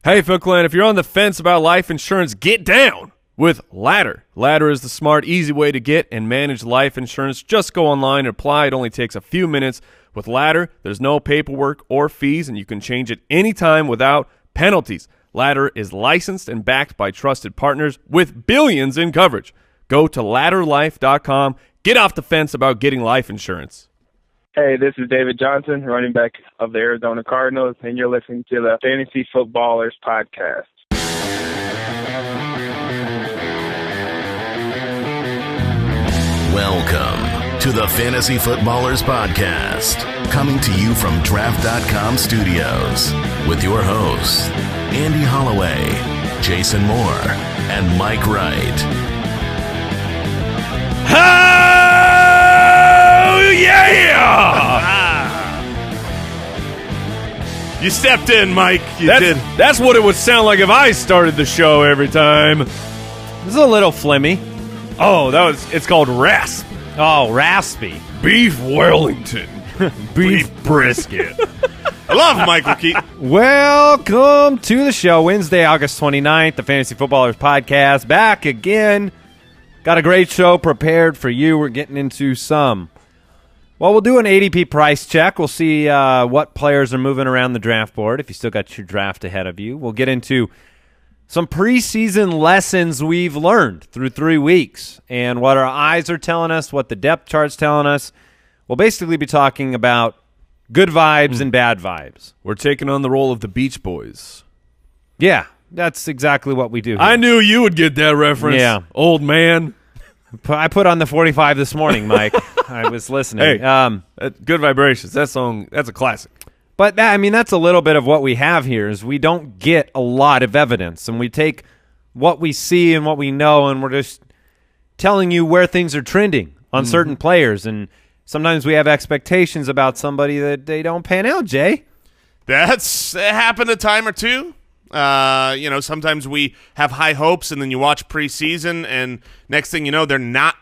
Hey, Foot Clan, if you're on the fence about life insurance, get down with Ladder. Ladder is the smart, easy way to get and manage life insurance. Just go online and apply. It only takes a few minutes. With Ladder, there's no paperwork or fees, and you can change it anytime without penalties. Ladder is licensed and backed by trusted partners with billions in coverage. Go to ladderlife.com. Get off the fence about getting life insurance. Hey, this is David Johnson, running back of the Arizona Cardinals, and you're listening to the Fantasy Footballers Podcast. Welcome to the Fantasy Footballers Podcast, coming to you from Draft.com Studios with your hosts, Andy Holloway, Jason Moore, and Mike Wright. Oh, yeah! You stepped in, Mike. You did. That's what it would sound like if I started the show every time. This is a little flimmy. Oh, it's called rasp. Oh, raspy. Beef Wellington. Beef brisket. I love Michael Keaton. Welcome to the show. Wednesday, August 29th, the Fantasy Footballers Podcast. Back again. Got a great show prepared for you. We're getting into we'll do an ADP price check. We'll see what players are moving around the draft board if you still got your draft ahead of you. We'll get into some preseason lessons we've learned through 3 weeks and what our eyes are telling us, what the depth chart's telling us. We'll basically be talking about good vibes and bad vibes. We're taking on the role of the Beach Boys. Yeah, that's exactly what we do here. I knew you would get that reference, yeah. Old man. I put on the 45 this morning, Mike. I was listening. Hey, Good Vibrations. That song, that's a classic. But, that's a little bit of what we have here is we don't get a lot of evidence, and we take what we see and what we know, and we're just telling you where things are trending on certain players. And sometimes we have expectations about somebody that they don't pan out, Jay. That's happened a time or two. Sometimes we have high hopes, and then you watch preseason, and next thing you know, they're not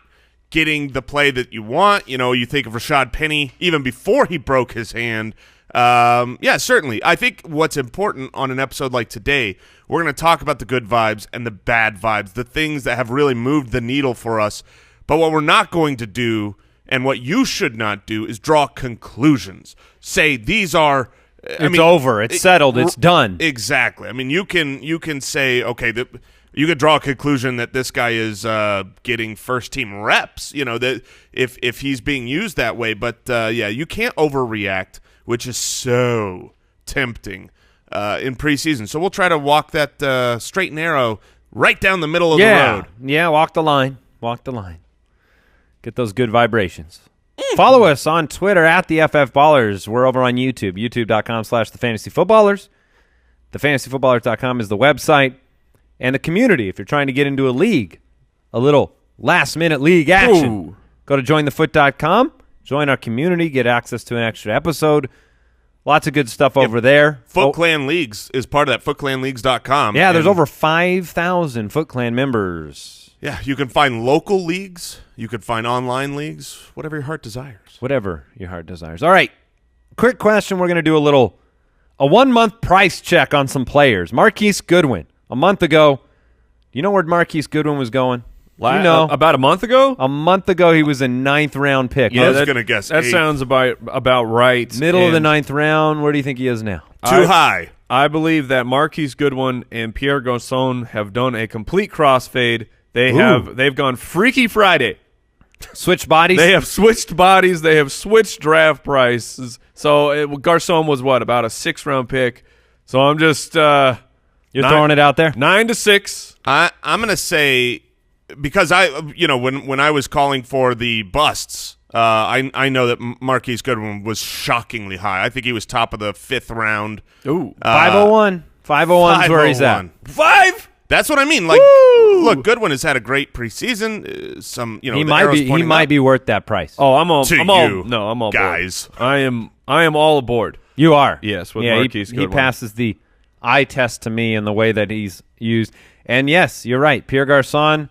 getting the play that you want. You think of Rashad Penny even before he broke his hand. Certainly. I think what's important on an episode like today, we're going to talk about the good vibes and the bad vibes, the things that have really moved the needle for us. But what we're not going to do, and what you should not do, is draw conclusions. Say these are. It's over. It's settled. It's done. Exactly. I mean, you can say, okay, you could draw a conclusion that this guy is getting first-team reps, that if he's being used that way. But, you can't overreact, which is so tempting in preseason. So we'll try to walk that straight and narrow right down the middle of the road. Yeah, walk the line. Walk the line. Get those good vibrations. Follow us on Twitter at the FF Ballers. We're over on YouTube, youtube.com/thefantasyfootballers. Thefantasyfootballers.com is the website. And the community, if you're trying to get into a league, a little last-minute league action, go to jointhefoot.com, join our community, get access to an extra episode. Lots of good stuff over there. Foot Clan Leagues is part of that, footclanleagues.com. Yeah, there's over 5,000 Foot Clan members. Yeah, you can find local leagues. You can find online leagues, whatever your heart desires. Whatever your heart desires. All right, quick question. We're going to do a 1-month price check on some players. Marquise Goodwin. A month ago, do you know where Marquise Goodwin was going? About a month ago? A month ago, he was a 9th-round pick. Yeah, I was going to guess that 8th. Sounds about right. Middle of the 9th round. Where do you think he is now? Too high. I believe that Marquise Goodwin and Pierre Garçon have done a complete crossfade. They've gone Freaky Friday. Switched bodies? They have switched bodies. They have switched draft prices. So Garçon was about a 6th-round pick. So I'm just You're throwing it out there? 9-6. I'm going to say, because when I was calling for the busts, I know that Marquise Goodwin was shockingly high. I think he was top of the 5th round. Ooh, 501. 501 is where he's at. 5? That's what I mean. Like, look, Goodwin has had a great preseason. He might be worth that price. Oh, I'm all guys. Board. I am all aboard. You are. Yes, with Marquise Goodwin. He passes the eye test to me in the way that he's used. And yes, you're right. Pierre Garçon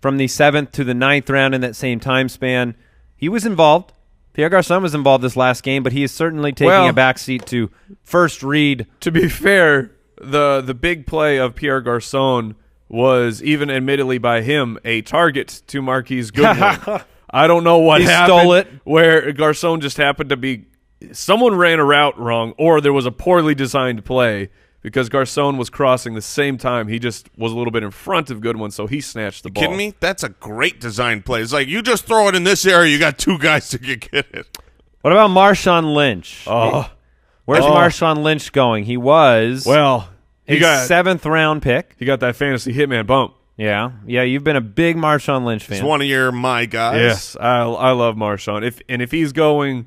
from the 7th to the 9th round in that same time span, he was involved. Pierre Garçon was involved this last game, but he is certainly taking a backseat to first read. To be fair, the big play of Pierre Garçon was, even admittedly by him, a target to Marquise Goodwin. I don't know what happened. Stole it. Where Garçon just happened to be – someone ran a route wrong, or there was a poorly designed play because Garçon was crossing the same time. He just was a little bit in front of Goodwin, so he snatched the ball. Kidding me? That's a great design play. It's like you just throw it in this area, you got two guys to get it. What about Marshawn Lynch? Where's Marshawn Lynch going? He was he got 7th-round pick. He got that fantasy hitman bump. Yeah, you've been a big Marshawn Lynch fan. He's one of your my guys. Yes, I love Marshawn. If he's going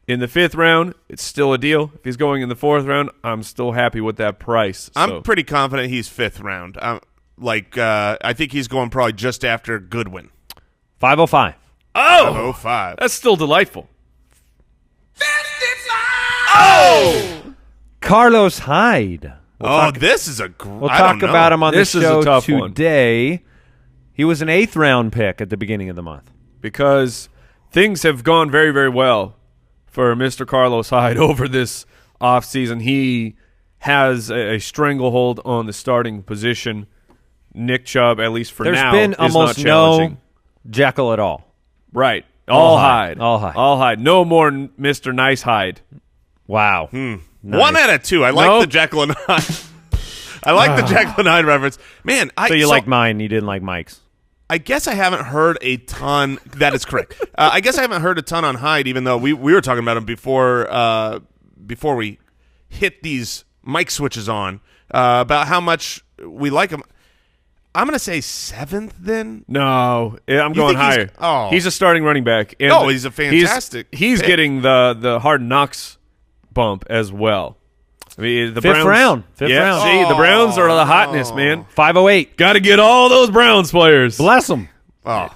in the 5th round, it's still a deal. If he's going in the 4th round, I'm still happy with that price. I'm pretty confident he's 5th round. I think he's going probably just after Goodwin. 505. Oh, 505. That's still delightful. 55! Oh! Carlos Hyde. This is a We'll talk about him on This the is a show tough one. today. He was an 8th-round pick at the beginning of the month. Because things have gone very, very well for Mr. Carlos Hyde over this offseason. He has a stranglehold on the starting position. Nick Chubb, at least for now, There's been is almost not challenging. no Jekyll at all. Right. All Hyde. All Hyde. All Hyde. No more Mr. Nice Hyde. Wow. Nice. 1 out of 2. I like the Jekyll and Hyde. I like the Jekyll and Hyde reference. Man, So you like mine, you didn't like Mike's. I guess I haven't heard a ton. That is correct. I guess I haven't heard a ton on Hyde, even though we were talking about him before we hit these mic switches on, about how much we like him. I'm going to say 7th then. No, I'm going higher. He's a starting running back. And he's a fantastic He's pick. getting the Hard Knocks bump as well. I mean, the 5th Browns, round. 5th round. See, the Browns are the hotness, man. 508. Got to get all those Browns players. Bless them. Oh,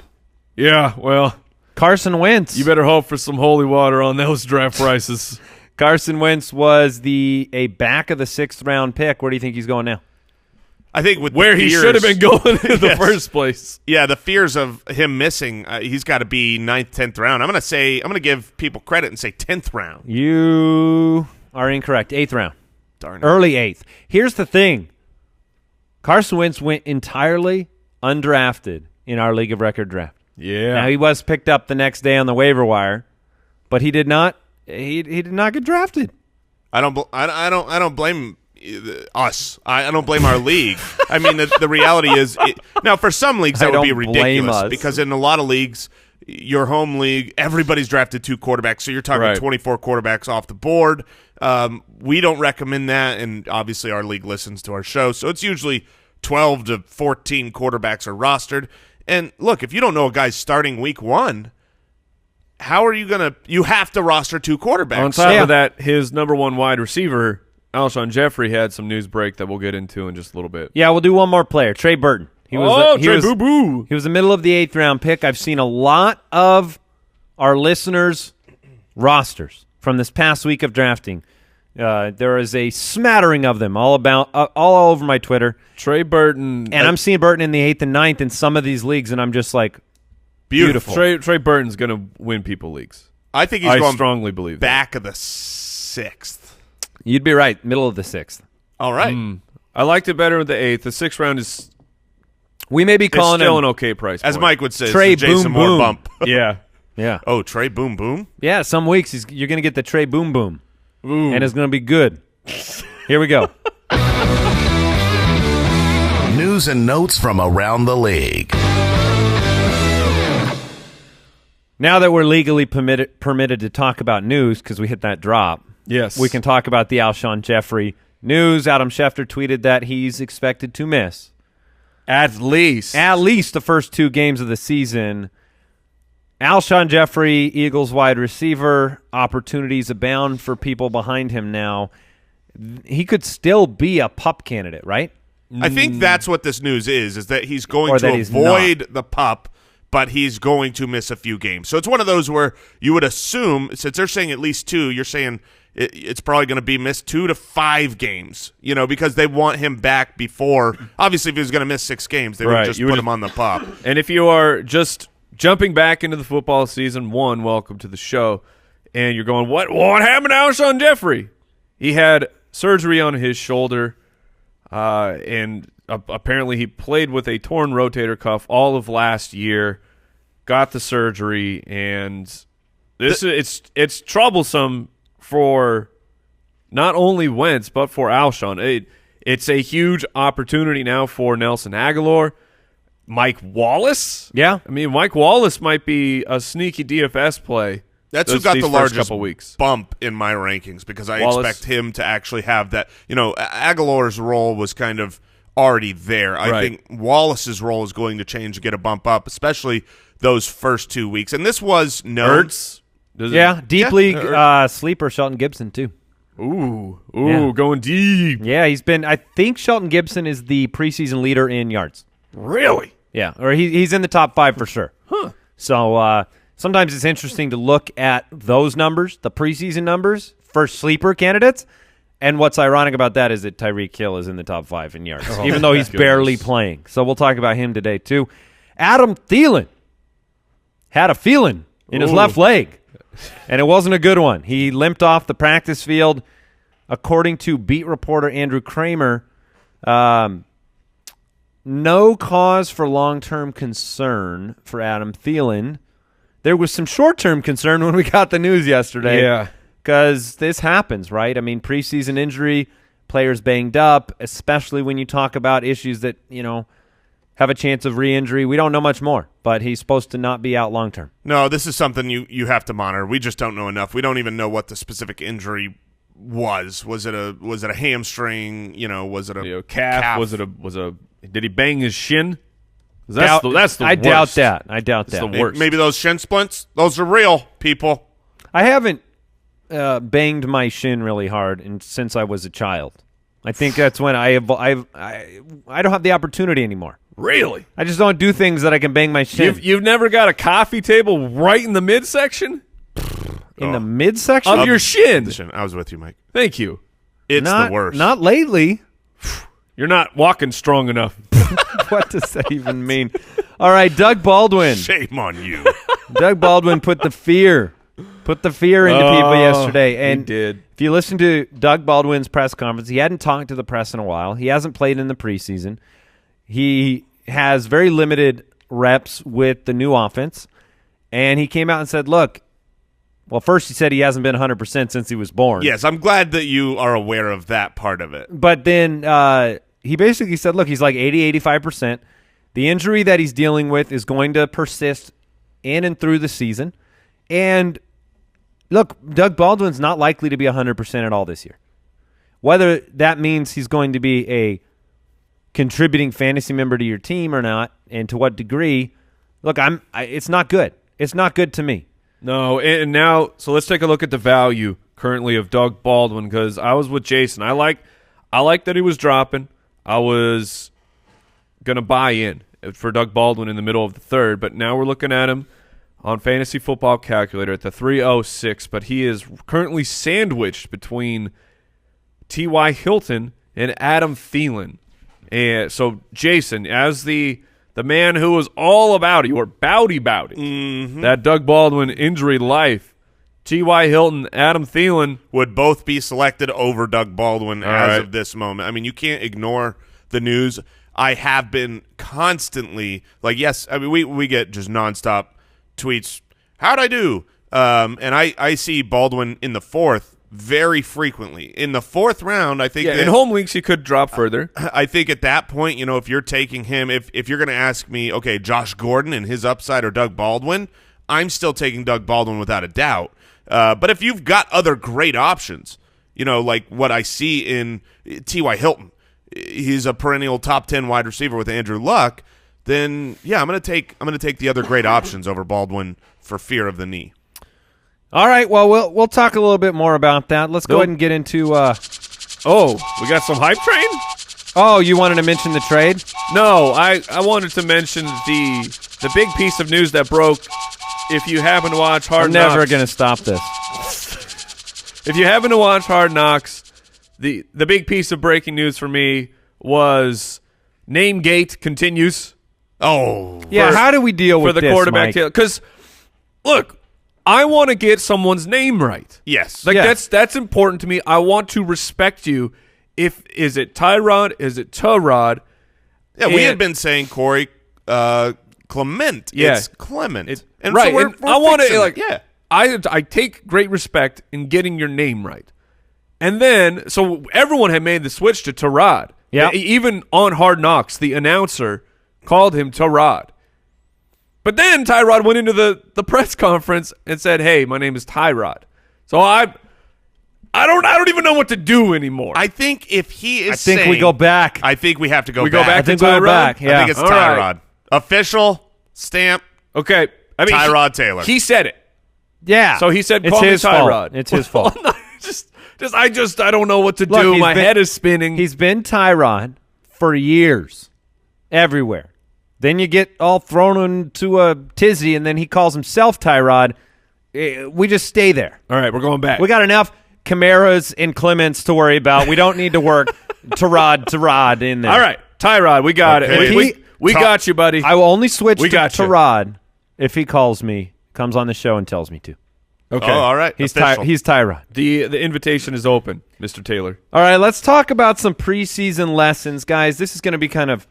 Yeah, well, Carson Wentz. you better hope for some holy water on those draft prices. Carson Wentz was a back of the 6th-round pick. Where do you think he's going now? I think with Where the he fears, should have been going in the Yes. first place. Yeah, the fears of him missing, he's got to be 9th, 10th round. I'm going to give people credit and say 10th round. You are incorrect. 8th round. Darn it. Early 8th. Here's the thing. Carson Wentz went entirely undrafted in our League of Record draft. Yeah. Now, he was picked up the next day on the waiver wire, but he did not get drafted. I don't blame us. I don't blame our league. I mean, the reality is, now for some leagues that would be don't blame ridiculous us. because in a lot of leagues, your home league, everybody's drafted 2 quarterbacks, so you're talking Right. 24 quarterbacks off the board. We don't recommend that, and obviously our league listens to our show, so it's usually 12 to 14 quarterbacks are rostered. And look, if you don't know a guy's starting week 1, how are you gonna? You have to roster 2 quarterbacks. On top of that, his number 1 wide receiver, Alshon Jeffery, had some news break that we'll get into in just a little bit. Yeah, we'll do one more player. Trey Burton. He was the middle of the 8th-round pick. I've seen a lot of our listeners' rosters from this past week of drafting. There is a smattering of them all over my Twitter. Trey Burton. And I'm seeing Burton in the 8th and 9th in some of these leagues, and I'm just like, beautiful. Trey Burton's going to win people leagues. I think he's I going strongly believe back of the 6th. You'd be right, middle of the 6th. All right. I liked it better with the 8th. The 6th round is We may be calling still him an okay price As point. Mike would say, Trey it's the Jason Boom Moore Boom. bump. Yeah. Yeah. Oh, Trey Boom Boom? Yeah, some weeks you're going to get the Trey Boom Boom, Ooh. and it's going to be good. Here we go. News and notes from around the league. Now that we're legally permitted to talk about news because we hit that drop, Yes. we can talk about the Alshon Jeffery news. Adam Schefter tweeted that he's expected to miss At least. the first 2 games of the season. Alshon Jeffery, Eagles wide receiver, opportunities abound for people behind him now. He could still be a pup candidate, right? I think that's what this news is that he's going Or to that he's avoid the pup, but he's going to miss a few games. So it's one of those where you would assume, since they're saying at least 2, you're saying it's probably going to be missed 2 to 5 games, because they want him back before. Obviously, if he was going to miss 6 games, they would Right. just You would put just- him on the pup. And if you are just jumping back into the football season, welcome to the show, and you're going, what happened to Alshon Jeffery? He had surgery on his shoulder and apparently he played with a torn rotator cuff all of last year, got the surgery, and it's troublesome for not only Wentz but for Alshon. It's a huge opportunity now for Nelson Aguilar. Mike Wallace? Yeah. I mean, Mike Wallace might be a sneaky DFS play. That's who got the largest couple weeks. bump in my rankings because I Wallace. expect him to actually have that. Aguilar's role was kind of already there. I think Wallace's role is going to change to get a bump up, especially those first 2 weeks. And this was Ertz? Deep league sleeper Shelton Gibson too. Ooh, Yeah. Going deep. Yeah, he's been. I think Shelton Gibson is the preseason leader in yards. Really? Yeah, or he's in the top 5 for sure. Huh. So sometimes it's interesting to look at those numbers, the preseason numbers for sleeper candidates. And what's ironic about that is that Tyreek Hill is in the top 5 in yards, even though he's barely playing. So we'll talk about him today too. Adam Thielen had a feeling in his left leg, and it wasn't a good one. He limped off the practice field. According to beat reporter Andrew Kramer, no cause for long-term concern for Adam Thielen. There was some short-term concern when we got the news yesterday. Yeah. Because this happens, right? I mean, preseason injury, players banged up, especially when you talk about issues that, have a chance of re-injury. We don't know much more, but he's supposed to not be out long-term. No, this is something you have to monitor. We just don't know enough. We don't even know what the specific injury was. Was it a hamstring? Was it a calf? Was it did he bang his shin? That's the worst. I doubt that. It's the worst. Maybe those shin splints, those are real, people. I haven't banged my shin really hard since I was a child. I think that's when I don't have the opportunity anymore. Really? I just don't do things that I can bang my shin. You've never got a coffee table right in the midsection? In the midsection? Of your shin. I was with you, Mike. Thank you. It's the worst. Not lately. You're not walking strong enough. What does that even mean? All right, Doug Baldwin. Shame on you. Doug Baldwin put the fear into people yesterday. And he did. If you listen to Doug Baldwin's press conference, he hadn't talked to the press in a while. He hasn't played in the preseason. He has very limited reps with the new offense. And he came out and said, look, well, first he said he hasn't been 100% since he was born. Yes, I'm glad that you are aware of that part of it. But then he basically said, look, he's like 80, 85%. The injury that he's dealing with is going to persist in and through the season. And look, Doug Baldwin's not likely to be 100% at all this year. Whether that means he's going to be a contributing fantasy member to your team or not, and to what degree, look, it's not good. It's not good to me. No, and now, so let's take a look at the value currently of Doug Baldwin, because I was with Jason. I like that he was dropping. I was going to buy in for Doug Baldwin in the middle of the third, but now we're looking at him on Fantasy Football Calculator at the 306, but he is currently sandwiched between T.Y. Hilton and Adam Thielen. And so, Jason, as the man who was all about it, or bowdy about it, that Doug Baldwin injury life, T.Y. Hilton, Adam Thielen would both be selected over Doug Baldwin of this moment. I mean, you can't ignore the news. I have been constantly, we get just nonstop tweets. How'd I do? And I see Baldwin in the fourth very frequently. In the fourth round, I think in home leagues he could drop further. I think at that point, if you're taking him, if you're going to ask me, okay, Josh Gordon and his upside or Doug Baldwin, I'm still taking Doug Baldwin without a doubt. But if you've got other great options, like what I see in T.Y. Hilton, he's a perennial top 10 wide receiver with Andrew Luck, then yeah, I'm going to take the other great options over Baldwin for fear of the knee. All right, well, we'll talk a little bit more about that. Let's go ahead and get into we got some hype train? Oh, you wanted to mention the trade? No, I wanted to mention the big piece of news that broke. If you happen to watch Hard Knocks, I'm never going to stop this. If you happen to watch Hard Knocks, the big piece of breaking news for me was Namegate continues. Oh, yeah. How do we deal with the this, quarterback? Because look, I want to get someone's name right. Yes. That's important to me. I want to respect you Is it Tyrod? Is it Tyrod? Yeah, we had been saying Corey Clement. Yeah. It's Clement. And right. So we're I want to fixing it. I take great respect in getting your name right. And then, so everyone had made the switch to Tyrod. Yeah. Even on Hard Knocks, the announcer called him Tyrod. But then Tyrod went into the press conference and said, "Hey, my name is Tyrod." So I don't even know what to do anymore. I think if he is I think we go back. I think we have to go we back. go back I to think we Tyrod. go back. Yeah. I think it's All Tyrod. right. Official stamp. Okay. I mean, Tyrod Taylor. He said it. Yeah. So he said, it's "Call me his Tyrod." fault. It's his fault. I don't know what to do. He's My head is spinning. He's been Tyrod for years, everywhere. Then you get all thrown into a tizzy, and then he calls himself Tyrod. We just stay there. All right, we're going back. We got enough Camaras and Clements to worry about. We don't need to work Tyrod in there. All right, Tyrod, we got Okay. it. We got you, buddy. I will only switch We to got you. Tyrod if he calls me, comes on the show and tells me to. Okay. Oh, all right. He's Official. he's Tyrod. The invitation is open, Mr. Taylor. All right, let's talk about some preseason lessons, guys. This is going to be kind of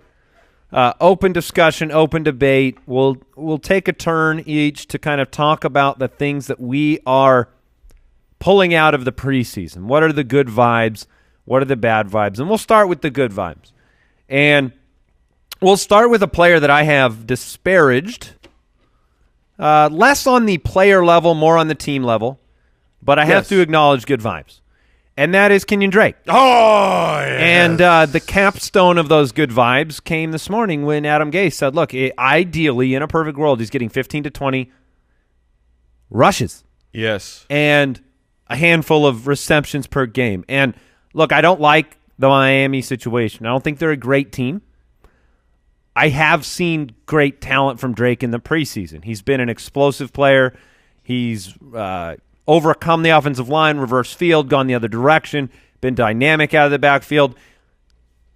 open discussion, open debate. We'll take a turn each to kind of talk about the things that we are pulling out of the preseason. What are the good vibes? What are the bad vibes? And we'll start with the good vibes. And we'll start with a player that I have disparaged. Less on the player level, more on the team level. But I have Yes. to acknowledge good vibes. And that is Kenyan Drake. Oh, yeah. And the capstone of those good vibes came this morning when Adam Gase said, look, ideally, in a perfect world, he's getting 15 to 20 rushes Yes. and a handful of receptions per game. And, look, I don't like the Miami situation. I don't think they're a great team. I have seen great talent from Drake in the preseason. He's been an explosive player. He's overcome the offensive line, reverse field, gone the other direction, been dynamic out of the backfield.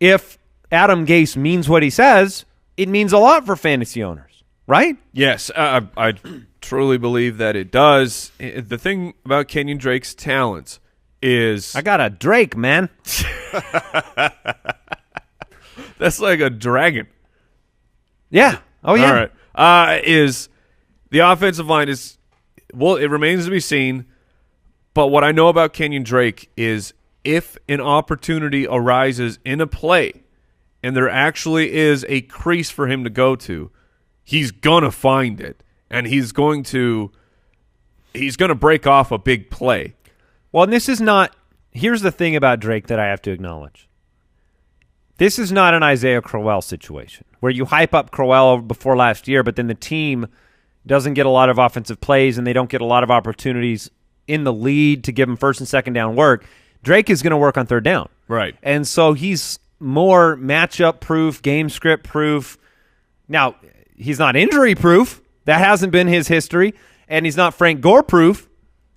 If Adam Gase means what he says, it means a lot for fantasy owners, right? Yes, I truly believe that it does. The thing about Kenyan Drake's talents is I got a Drake, man. that's like a dragon. Yeah. Oh, yeah. All right. Is the offensive line is it remains to be seen. But what I know about Kenyan Drake is if an opportunity arises in a play and there actually is a crease for him to go to, he's gonna find it and he's gonna break off a big play. Well, and this is not – here's the thing about Drake that I have to acknowledge. This is not an Isaiah Crowell situation where you hype up Crowell before last year, but then the team doesn't get a lot of offensive plays and they don't get a lot of opportunities in the lead to give him first and second down work. Drake is going to work on third down. Right. And so he's more matchup proof, game script proof. Now, he's not injury proof. That hasn't been his history. And he's not Frank Gore proof.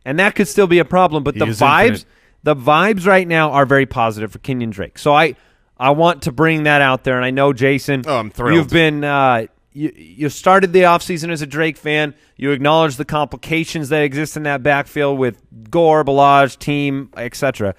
And that could still be a problem. But He the is vibes, infinite. right now are very positive for Kenyan Drake. So I want to bring that out there. And I know, Jason, I'm thrilled. You've been you started the offseason as a Drake fan. You acknowledge the complications that exist in that backfield with Gore, Balaj, team, etc.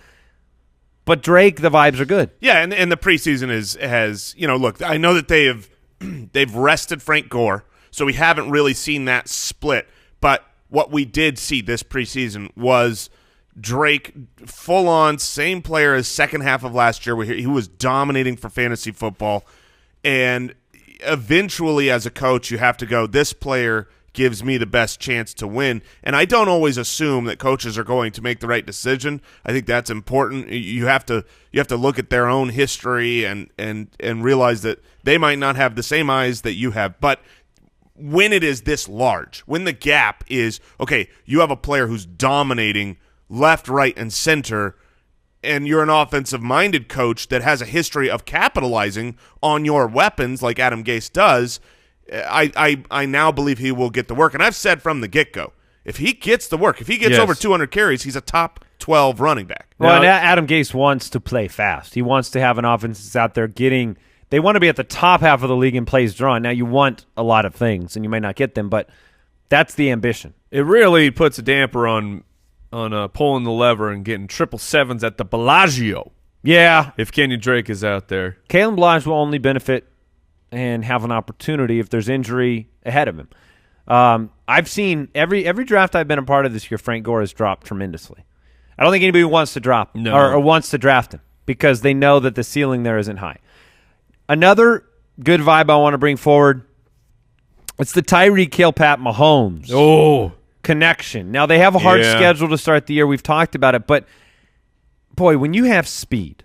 But Drake, the vibes are good. Yeah, and the preseason has look, I know that they've rested Frank Gore, so we haven't really seen that split. But what we did see this preseason was Drake full on same player as second half of last year where he was dominating for fantasy football. And eventually as a coach you have to go, this player gives me the best chance to win. And I don't always assume that coaches are going to make the right decision. I think that's important. You have to look at their own history and realize that they might not have the same eyes that you have. But when it is this large, when the gap is, okay, you have a player who's dominating left, right, and center, and you're an offensive-minded coach that has a history of capitalizing on your weapons like Adam Gase does, I now believe he will get the work. And I've said from the get-go, if he gets the work, if he gets over 200 carries, he's a top 12 running back. Well, and Adam Gase wants to play fast. He wants to have an offense that's out there getting – they want to be at the top half of the league in plays drawn. Now, you want a lot of things, and you might not get them, but that's the ambition. It really puts a damper on pulling the lever and getting 777s at the Bellagio. Yeah. if Kenyan Drake is out there. Kalen Blige will only benefit and have an opportunity if there's injury ahead of him. I've seen every draft I've been a part of this year, Frank Gore has dropped tremendously. I don't think anybody wants to drop him or wants to draft him because they know that the ceiling there isn't high. Another good vibe I want to bring forward, it's the Tyreek Hill, Pat Mahomes connection. Now, they have a hard schedule to start the year. We've talked about it. But, boy, when you have speed,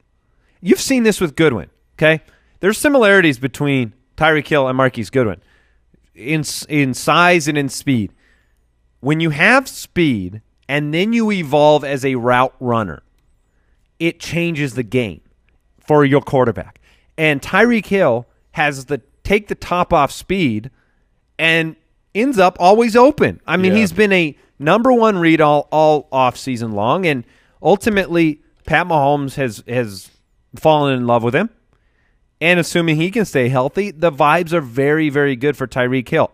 you've seen this with Goodwin, okay? There's similarities between Tyreek Hill and Marquise Goodwin in size and in speed. When you have speed and then you evolve as a route runner, it changes the game for your quarterback. And Tyreek Hill has take the top off speed and ends up always open. I mean, he's been a number one read all off season long, and ultimately Pat Mahomes has fallen in love with him. And assuming he can stay healthy, the vibes are very, very good for Tyreek Hill.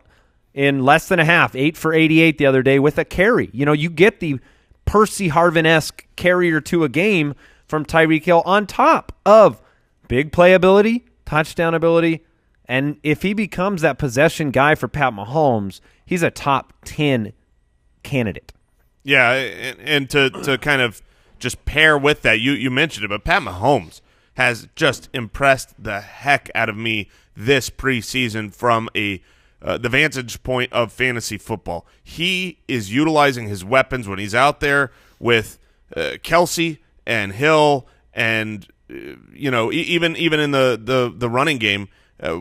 In less than a half, 8 for 88 the other day with a carry. You know, you get the Percy Harvin-esque carrier to a game from Tyreek Hill on top of big playability, touchdown ability, and if he becomes that possession guy for Pat Mahomes, he's a top 10 candidate. Yeah, and to kind of just pair with that, you mentioned it, but Pat Mahomes has just impressed the heck out of me this preseason from the vantage point of fantasy football. He is utilizing his weapons when he's out there with Kelsey and Hill and even in the running game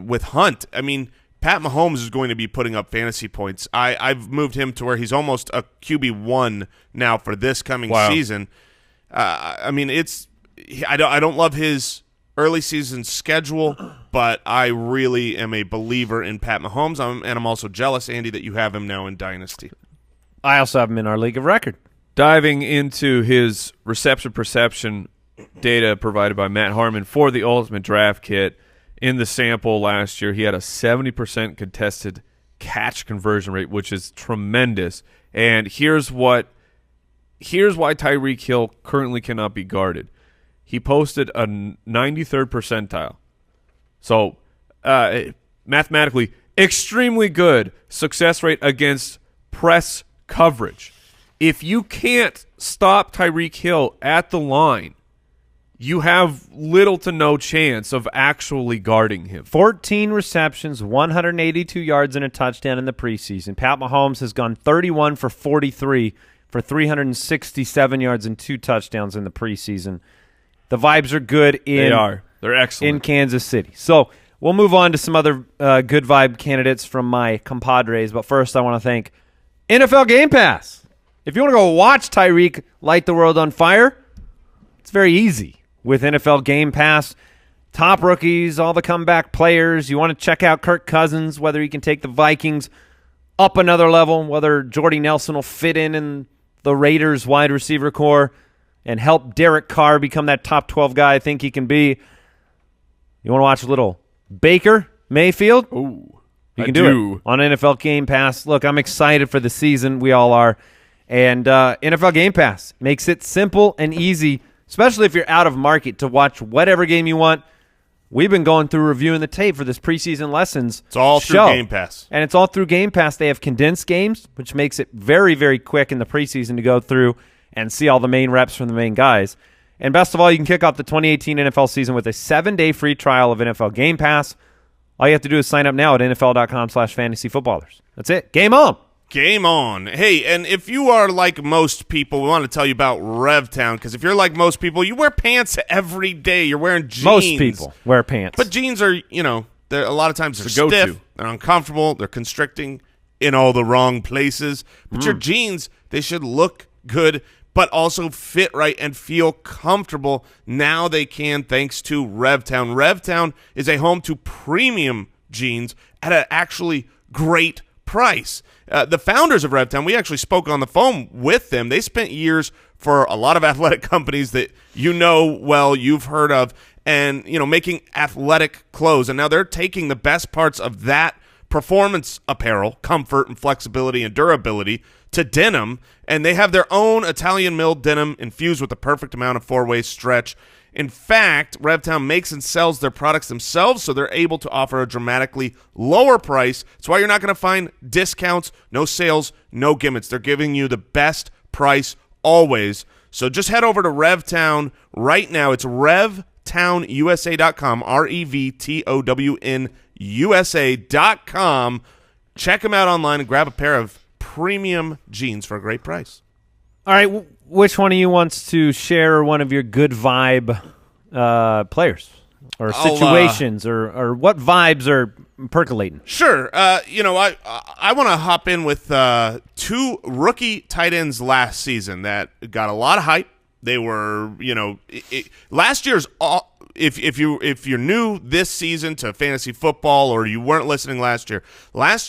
with Hunt. I mean, Pat Mahomes is going to be putting up fantasy points. I've moved him to where he's almost a QB1 now for this coming season. I mean, I don't love his early season schedule, but I really am a believer in Pat Mahomes. And I'm also jealous, Andy, that you have him now in Dynasty. I also have him in our league of record. Diving into his reception perception data provided by Matt Harmon for the Ultimate Draft Kit, in the sample last year, he had a 70% contested catch conversion rate, which is tremendous. And here's why Tyreek Hill currently cannot be guarded. He posted a 93rd percentile. So mathematically, extremely good success rate against press coverage. If you can't stop Tyreek Hill at the line, you have little to no chance of actually guarding him. 14 receptions, 182 yards, and a touchdown in the preseason. Pat Mahomes has gone 31 for 43 for 367 yards and 2 touchdowns in the preseason. The vibes are good. They're excellent in Kansas City. So we'll move on to some other good vibe candidates from my compadres. But first, I want to thank NFL Game Pass. If you want to go watch Tyreek light the world on fire, it's very easy. With NFL Game Pass, top rookies, all the comeback players. You want to check out Kirk Cousins, whether he can take the Vikings up another level, whether Jordy Nelson will fit in the Raiders wide receiver core and help Derek Carr become that top 12 guy I think he can be. You want to watch a little Baker Mayfield? Ooh, you can do it on NFL Game Pass. Look, I'm excited for the season. We all are. And NFL Game Pass makes it simple and easy, especially if you're out of market, to watch whatever game you want. We've been going through reviewing the tape for this preseason lessons. It's all through Game Pass. And it's all through Game Pass. They have condensed games, which makes it very, very quick in the preseason to go through and see all the main reps from the main guys. And best of all, you can kick off the 2018 NFL season with a 7-day free trial of NFL Game Pass. All you have to do is sign up now at NFL.com/fantasyfootballers. That's it. Game on. Game on. Hey, and if you are like most people, we want to tell you about RevTown, because if you're like most people, you wear pants every day. You're wearing jeans. Most people wear pants. But jeans are, they're a lot of times they're go-to. stiff, they're uncomfortable, they're constricting in all the wrong places. But your jeans, they should look good, but also fit right and feel comfortable. Now they can, thanks to RevTown. RevTown is a home to premium jeans at an actually great price. The founders of RevTown, we actually spoke on the phone with them. They spent years for a lot of athletic companies that you've heard of, and making athletic clothes. And now they're taking the best parts of that performance apparel, comfort and flexibility and durability, to denim, and they have their own Italian milled denim infused with the perfect amount of 4-way stretch. In fact, RevTown makes and sells their products themselves, so they're able to offer a dramatically lower price. That's why you're not going to find discounts, no sales, no gimmicks. They're giving you the best price always. So just head over to RevTown right now. It's RevTownUSA.com, RevTownUSA.com. Check them out online and grab a pair of premium jeans for a great price. All right, which one of you wants to share one of your good vibe players or situations or what vibes are percolating? Sure. I want to hop in with two rookie tight ends last season that got a lot of hype. They were, last year's if you're new this season to fantasy football or you weren't listening last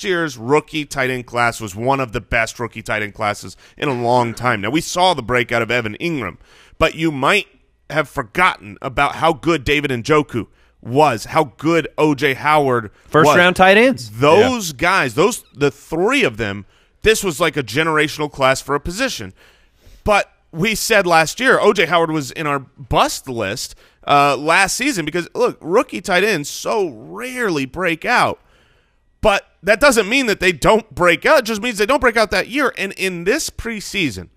year's rookie tight end class was one of the best rookie tight end classes in a long time. Now, we saw the breakout of Evan Ingram, but you might have forgotten about how good David Njoku was, how good O.J. Howard First-round tight ends. Those guys, the three of them, this was like a generational class for a position. But we said last year O.J. Howard was in our bust list last season because, look, rookie tight ends so rarely break out. But that doesn't mean that they don't break out. It just means they don't break out that year. And in this preseason,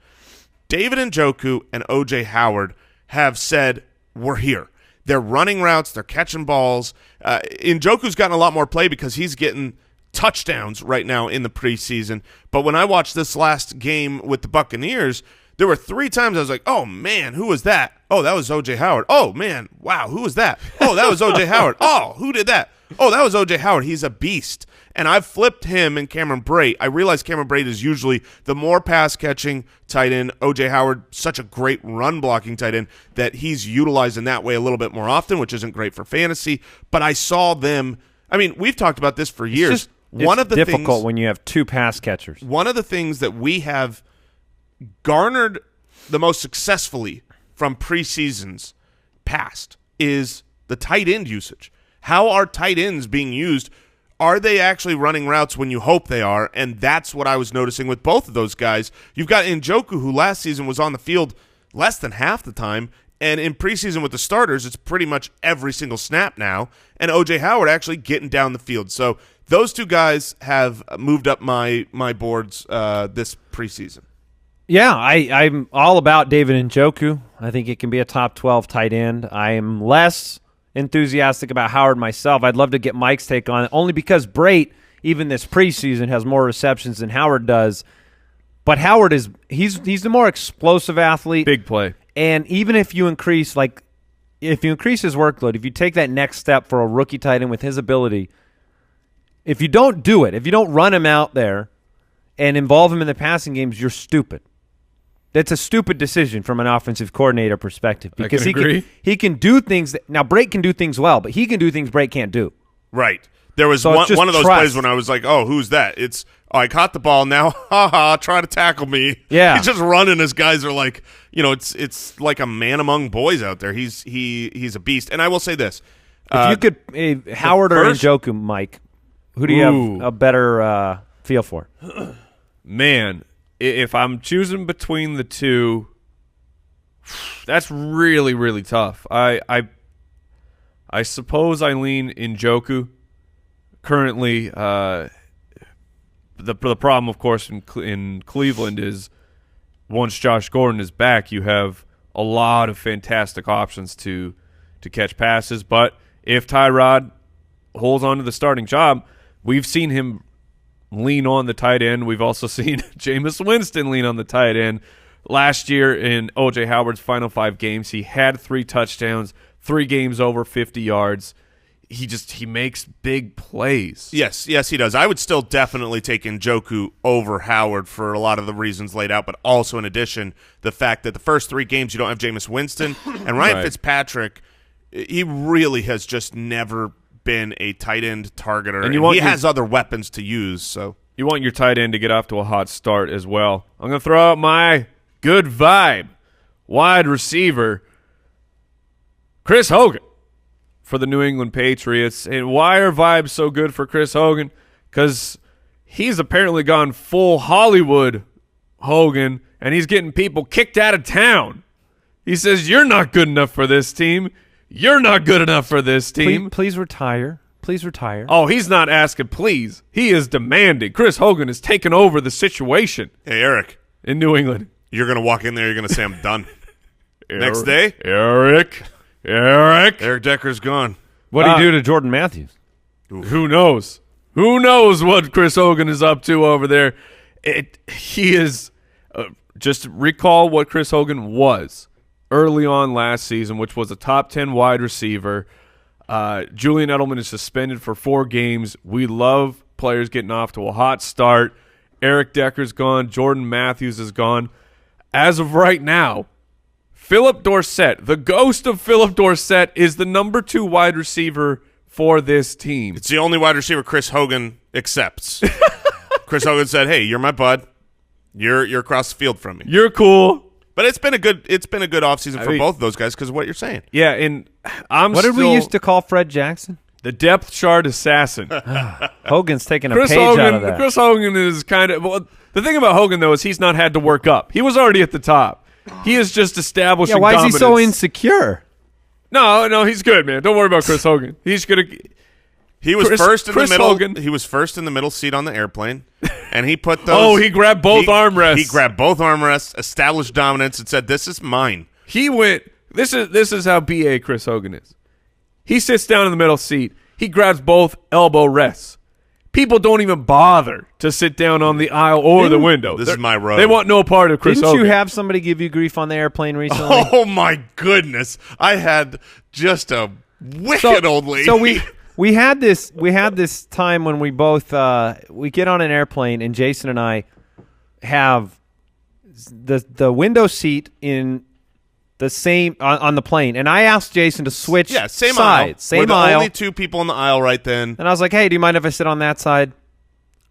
David Njoku and O.J. Howard have said, we're here. They're running routes. They're catching balls. Njoku's gotten a lot more play because he's getting touchdowns right now in the preseason. But when I watched this last game with the Buccaneers, there were 3 times I was like, oh, man, who was that? Oh, that was O.J. Howard. Oh, man, wow, who was that? Oh, that was O.J. Howard. Oh, who did that? Oh, that was O.J. Howard. He's a beast. And I've flipped him and Cameron Brate. I realize Cameron Brate is usually the more pass-catching tight end. O.J. Howard, such a great run-blocking tight end that he's utilized in that way a little bit more often, which isn't great for fantasy. But I saw them – I mean, we've talked about this for years. It's difficult when you have 2 pass catchers. One of the things that we have – garnered the most successfully from preseasons past is the tight end usage. How are tight ends being used? Are they actually running routes when you hope they are? And that's what I was noticing with both of those guys. You've got Njoku, who last season was on the field less than half the time, and in preseason with the starters, it's pretty much every single snap now, and O.J. Howard actually getting down the field. So those 2 guys have moved up my boards this preseason. Yeah, I'm all about David Njoku. I think it can be a top 12 tight end. I am less enthusiastic about Howard myself. I'd love to get Mike's take on it, only because Brate, even this preseason, has more receptions than Howard does. But Howard he's the more explosive athlete. Big play. And even if you increase his workload, if you take that next step for a rookie tight end with his ability, if you don't do it, if you don't run him out there and involve him in the passing games, you're stupid. That's a stupid decision from an offensive coordinator perspective because he can do things now Brate can do things well, but he can do things Brate can't do. Right. There was one of those plays when I was like, "Oh, who's that?" It's I caught the ball now. Try to tackle me. Yeah. He's just running. His guys are like, it's like a man among boys out there. He's a beast. And I will say this: if you could Howard or Njoku, Mike, who do you have a better feel for? Man. If I'm choosing between the 2, that's really, really tough. I suppose I lean Njoku. Currently, the problem, of course, in Cleveland is once Josh Gordon is back, you have a lot of fantastic options to catch passes. But if Tyrod holds on to the starting job, we've seen him lean on the tight end. We've also seen Jameis Winston lean on the tight end. Last year in O.J. Howard's final 5 games, he had 3 touchdowns, 3 games over 50 yards. He makes big plays. Yes, he does. I would still definitely take Njoku over Howard for a lot of the reasons laid out, but also in addition, the fact that the first 3 games you don't have Jameis Winston and Ryan Fitzpatrick, he really has just never been a tight end targeter, and he has other weapons to use. So you want your tight end to get off to a hot start as well. I'm going to throw out my good vibe wide receiver, Chris Hogan, for the New England Patriots. And why are vibes so good for Chris Hogan? Because he's apparently gone full Hollywood Hogan, and he's getting people kicked out of town He says, you're not good enough for this team. You're not good enough for this team. Please retire. Please retire. Oh, he's not asking please. He is demanding. Chris Hogan is taking over the situation. Hey, Eric. In New England. You're going to walk in there. You're going to say, I'm done. Next day. Eric Decker's gone. What do you do to Jordan Matthews? Who knows? Who knows what Chris Hogan is up to over there? He is just recall what Chris Hogan was early on last season, which was a top 10 wide receiver. Julian Edelman is suspended for 4 games. We love players getting off to a hot start. Eric Decker's gone. Jordan Matthews is gone. As of right now, Philip Dorsett, the ghost of Philip Dorsett, is the number 2 wide receiver for this team. It's the only wide receiver Chris Hogan accepts. Chris Hogan said, "Hey, you're my bud. You're across the field from me. You're cool." But it's been a good offseason for both of those guys because of what you're saying. Yeah, and what did we used to call Fred Jackson? The depth chart assassin. Hogan's taking a page out of that. Chris Hogan is kind of the thing about Hogan though is he's not had to work up. He was already at the top. He is just establishing. Yeah, why dominance. is he so insecure? No, he's good, man. Don't worry about Chris Hogan. He's gonna. He was first in the middle. Hogan. He was first in the middle seat on the airplane, and he put those. He grabbed both armrests. He grabbed both armrests, established dominance, and said, "This is mine." He went. This is how BA Chris Hogan is. He sits down in the middle seat. He grabs both elbow rests. People don't even bother to sit down on the aisle or the window. This is my road. They want no part of Chris Hogan. Didn't you have somebody give you grief on the airplane recently? Oh my goodness! I had just a wicked old lady. So we had this time when we both we get on an airplane and Jason and I have the window seat in the same on the plane, and I asked Jason to switch same sides, aisle. same We're aisle. only 2 people in the aisle right then. And I was like, "Hey, do you mind if I sit on that side?"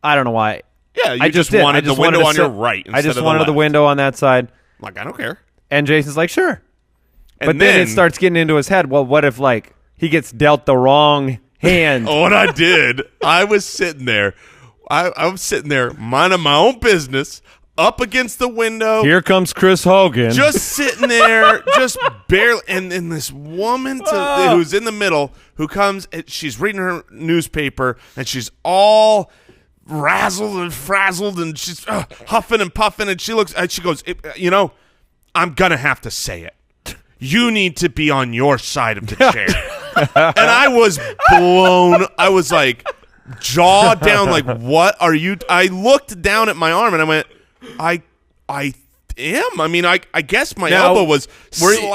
I don't know why. Yeah, I just wanted the window on your right. I just instead wanted of the left. window on that side. Like, I don't care. And Jason's like, "Sure." And But then it starts getting into his head. Well, what if he gets dealt the wrong hand? What I did, I was sitting there. I was sitting there minding my own business, up against the window. Here comes Chris Hogan. Just sitting there, just barely. And then this woman who's in the middle, who comes, she's reading her newspaper, and she's all razzled and frazzled, and she's huffing and puffing, and she goes, I'm going to have to say it. You need to be on your side of the chair. And I was blown. I was like, jaw down, like, what are you? I looked down at my arm, and I went, I am. I mean, I guess my elbow was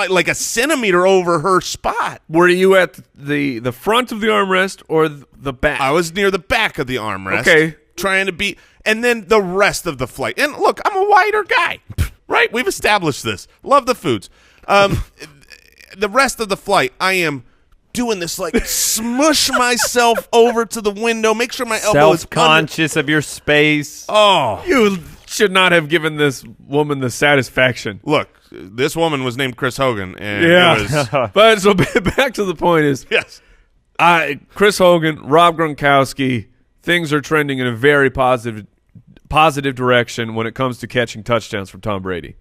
like a centimeter over her spot. Were you at the front of the armrest or the back? I was near the back of the armrest. Okay. Trying to be, and then the rest of the flight. And look, I'm a wider guy, right? We've established this. Love the foods. The rest of the flight, I am doing this, like, smush myself over to the window, make sure my elbow is self-conscious of your space. Oh, you should not have given this woman the satisfaction. Look, this woman was named Chris Hogan, and But so back to the point is, yes, Chris Hogan, Rob Gronkowski, things are trending in a very positive direction when it comes to catching touchdowns from Tom Brady.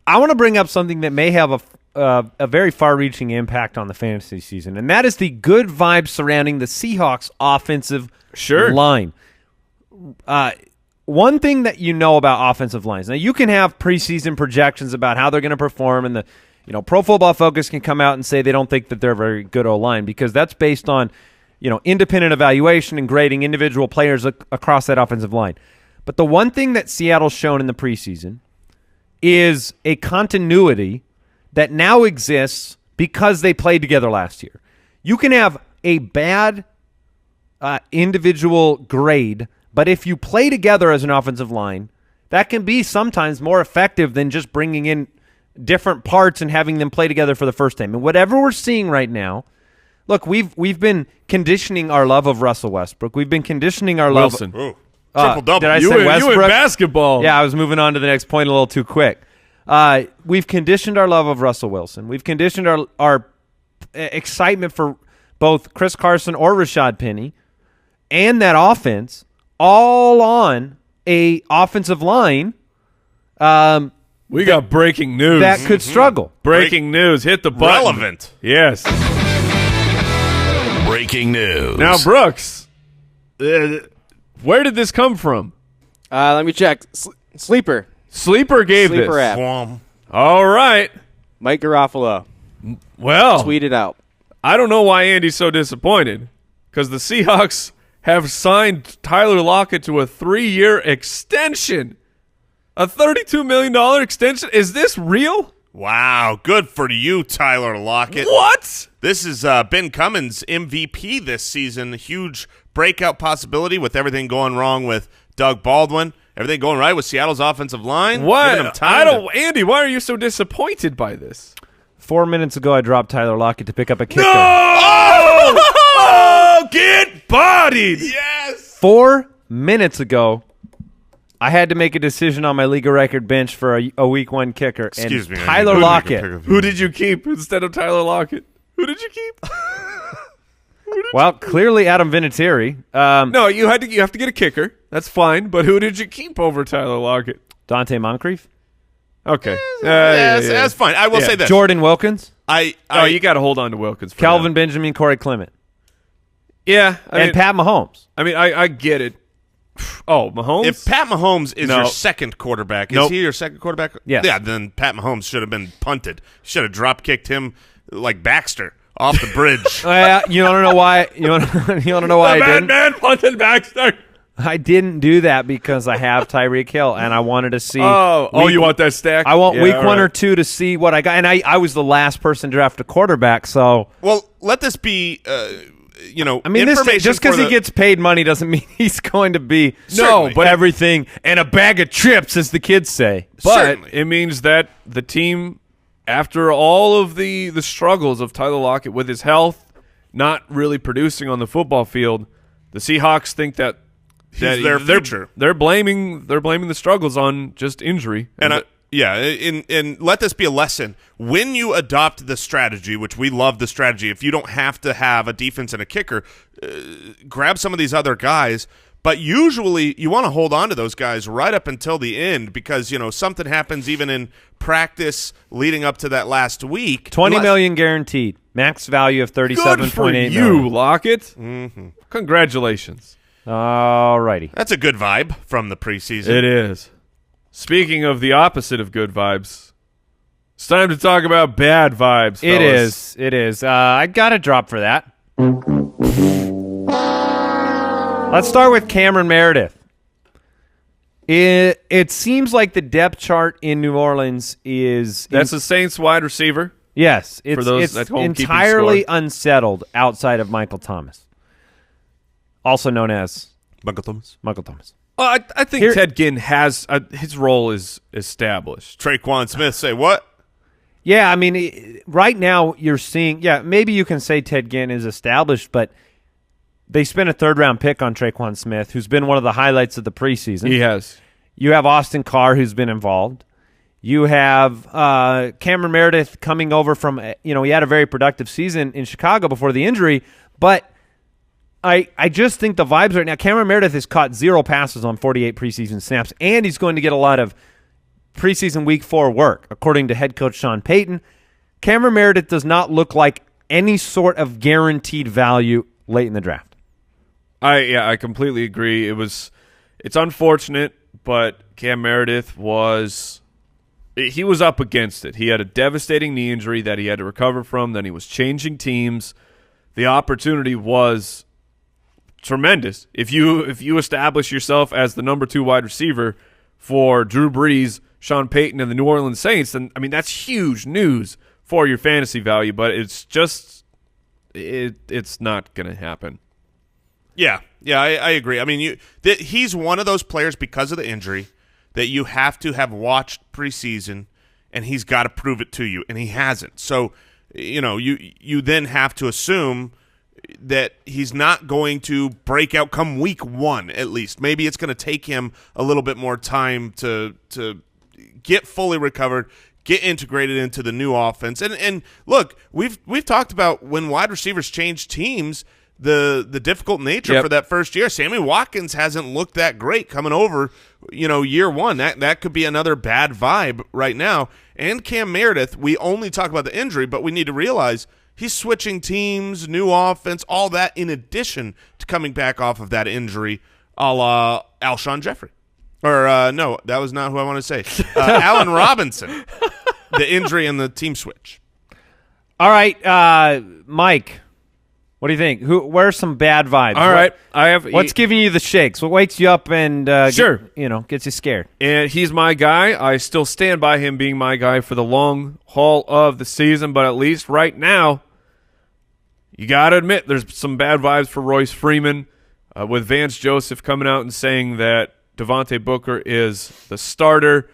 I want to bring up something that may have a very far-reaching impact on the fantasy season, and that is the good vibes surrounding the Seahawks offensive line. One thing that you know about offensive lines, now you can have preseason projections about how they're going to perform, and Pro Football Focus can come out and say they don't think that they're a very good O-line because that's based on independent evaluation and grading individual players across that offensive line. But the one thing that Seattle's shown in the preseason is a continuity that now exists because they played together last year. You can have a bad individual grade, but if you play together as an offensive line, that can be sometimes more effective than just bringing in different parts and having them play together for the first time. And whatever we're seeing right now, look, we've been conditioning our love of Russell Westbrook. We've been conditioning our love. Triple double. Did I You say in Westbrook? basketball. Yeah, I was moving on to the next point a little too quick. We've conditioned our love of Russell Wilson. We've conditioned our excitement for both Chris Carson or Rashad Penny and that offense all on a offensive line We got breaking news. that could struggle. Breaking news. Hit the button. Relevant. Yes. Breaking news. Now, Brooks, where did this come from? Let me check. Sleeper. Sleeper gave Sleeper this. app. Wham. All right. Mike Garofalo. Well, Tweeted out. I don't know why Andy's so disappointed because the Seahawks have signed Tyler Lockett to a 3-year extension. A $32 million extension. Is this real? Wow. Good for you, Tyler Lockett. What? This is Ben Cummins' MVP this season. Huge breakout possibility with everything going wrong with Doug Baldwin. Everything going right with Seattle's offensive line. Giving them time Andy, why are you so disappointed by this? 4 minutes ago, I dropped Tyler Lockett to pick up a kicker. Oh, get bodied. Yes. 4 minutes ago, I had to make a decision on my league of record bench for a week 1 kicker. Excuse and me. Tyler Lockett. Who did you keep instead of Tyler Lockett? Who did you keep? Well, clearly Adam Vinatieri. No, you have to get a kicker. That's fine. But who did you keep over Tyler Lockett? Dante Moncrief. Okay. That's fine. I will say this. Jordan Wilkins. You got to hold on to Wilkins. For Calvin now. Benjamin, Corey Clement. Yeah. And Pat Mahomes. I mean, I get it. Oh, Mahomes? If Pat Mahomes is No. your second quarterback, Nope. is he your second quarterback? Yes. Yeah, then Pat Mahomes should have been punted. Should have drop kicked him like Baxter off the bridge. You want to know why? You want to know why I didn't? Man punted Baxter. I didn't do that because I have Tyreek Hill, and I wanted to see. You want that stack? I want Yeah, week all 1 right. or 2 to see what I got, and I was the last person to draft a quarterback, so Well, let this be, I mean, information just because for he the- gets paid money doesn't mean he's going to be Certainly. but everything and a bag of chips, as the kids say. But Certainly. it means that the team, after all of the struggles of Tyler Lockett with his health, not really producing on the football field, the Seahawks think that He's their future. They're blaming the struggles on just injury. And and let this be a lesson. When you adopt the strategy, which we love the strategy, if you don't have to have a defense and a kicker, grab some of these other guys. But usually you want to hold on to those guys right up until the end because, something happens even in practice leading up to that last week. $20 million guaranteed, max value of $37.8 good for million. you, Lockett. Mm-hmm. Congratulations. All righty. That's a good vibe from the preseason. It is. Speaking of the opposite of good vibes, it's time to talk about bad vibes, fellas. It is. I got a drop for that. Let's start with Cameron Meredith. It seems like the depth chart in New Orleans is That's the Saints wide receiver. yes, for those it's at home keeping entirely score. unsettled outside of Michael Thomas, also known as Michael Thomas. Michael Thomas. Well, I think Here- Ted Ginn has his role is established. Traquan Smith, say what? Yeah, I mean, right now you're seeing. Yeah, maybe you can say Ted Ginn is established, but they spent a 3rd-round pick on Traquan Smith, who's been one of the highlights of the preseason. He has. You have Austin Carr, who's been involved. You have Cameron Meredith coming over from, he had a very productive season in Chicago before the injury, but I just think the vibes right now, Cameron Meredith has caught 0 passes on 48 preseason snaps, and he's going to get a lot of preseason week 4 work, according to head coach Sean Payton. Cameron Meredith does not look like any sort of guaranteed value late in the draft. I completely agree. It's unfortunate, but Cam Meredith was up against it. He had a devastating knee injury that he had to recover from. Then he was changing teams. The opportunity was tremendous. If you establish yourself as the number 2 wide receiver for Drew Brees, Sean Payton, and the New Orleans Saints, then that's huge news for your fantasy value. But it's just it's not going to happen. Yeah, I agree. I mean, he's one of those players because of the injury that you have to have watched preseason, and he's got to prove it to you, and he hasn't. So, you then have to assume that he's not going to break out come week 1 at least. Maybe it's going to take him a little bit more time to get fully recovered, get integrated into the new offense. And look, we've talked about when wide receivers change teams, the difficult nature for that first year. Sammy Watkins hasn't looked that great coming over, year one. That could be another bad vibe right now. And Cam Meredith, we only talk about the injury, but we need to realize he's switching teams, new offense, all that in addition to coming back off of that injury, a la Alshon Jeffery. Or, no, that was not who I want to say. Allen Robinson, the injury and the team switch. All right, Mike. What do you think? Where's some bad vibes? All right, What's giving you the shakes? What wakes you up and gets you scared? And he's my guy. I still stand by him being my guy for the long haul of the season. But at least right now, you got to admit there's some bad vibes for Royce Freeman, with Vance Joseph coming out and saying that Devontae Booker is the starter.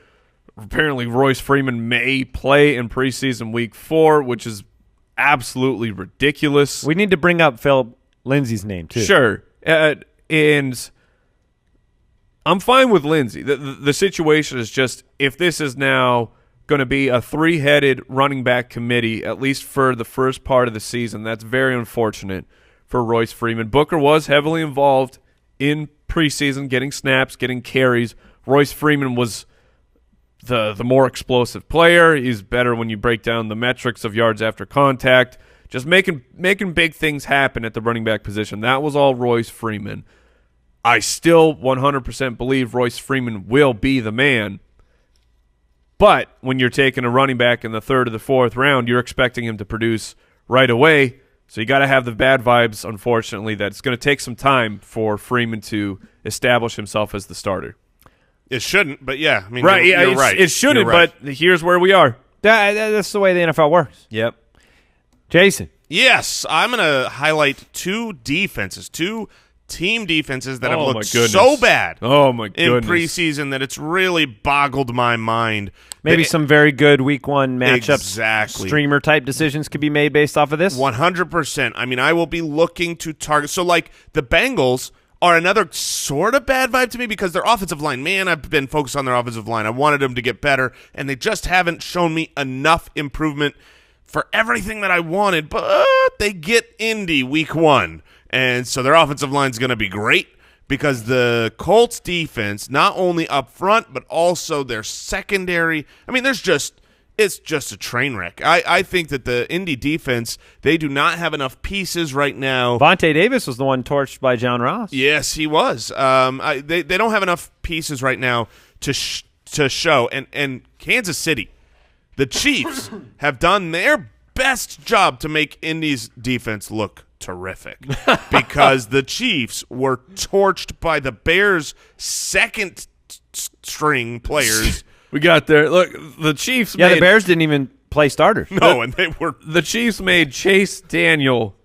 Apparently, Royce Freeman may play in preseason week 4, which is absolutely ridiculous. We need to bring up Phil Lindsay's name too. Sure, and I'm fine with Lindsay. The situation is just, if this is now going to be a 3-headed running back committee, at least for the first part of the season, that's very unfortunate for Royce Freeman. Booker was heavily involved in preseason, getting snaps, getting carries. Royce Freeman was the more explosive player. He's better when you break down the metrics of yards after contact, just making big things happen at the running back position. That was all Royce Freeman. I still 100% believe Royce Freeman will be the man, but when you're taking a running back in the 3rd or the 4th round, you're expecting him to produce right away, so you got to have the bad vibes, unfortunately, that it's going to take some time for Freeman to establish himself as the starter. It shouldn't, but yeah. I mean, right, you're right. It shouldn't, right. But here's where we are. That's the way the NFL works. Yep. Jason. Yes, I'm going to highlight 2 defenses, 2 team defenses that have looked so bad in preseason that it's really boggled my mind. Maybe some very good week 1 matchups. Exactly. Streamer-type decisions could be made based off of this? 100%. I mean, I will be looking to target. So, like, the Bengals are another sort of bad vibe to me because their offensive line, man, I've been focused on their offensive line. I wanted them to get better, and they just haven't shown me enough improvement for everything that I wanted, but they get Indy week 1, and so their offensive line is going to be great because the Colts defense, not only up front, but also their secondary, I mean, it's just a train wreck. I think that the Indy defense, they do not have enough pieces right now. Vontae Davis was the one torched by John Ross. Yes, he was. They don't have enough pieces right now to show. And Kansas City, the Chiefs, have done their best job to make Indy's defense look terrific because the Chiefs were torched by the Bears' second-string players. We got there. Look, the Chiefs. The Bears didn't even play starters. No, and they were. The Chiefs made Chase Daniel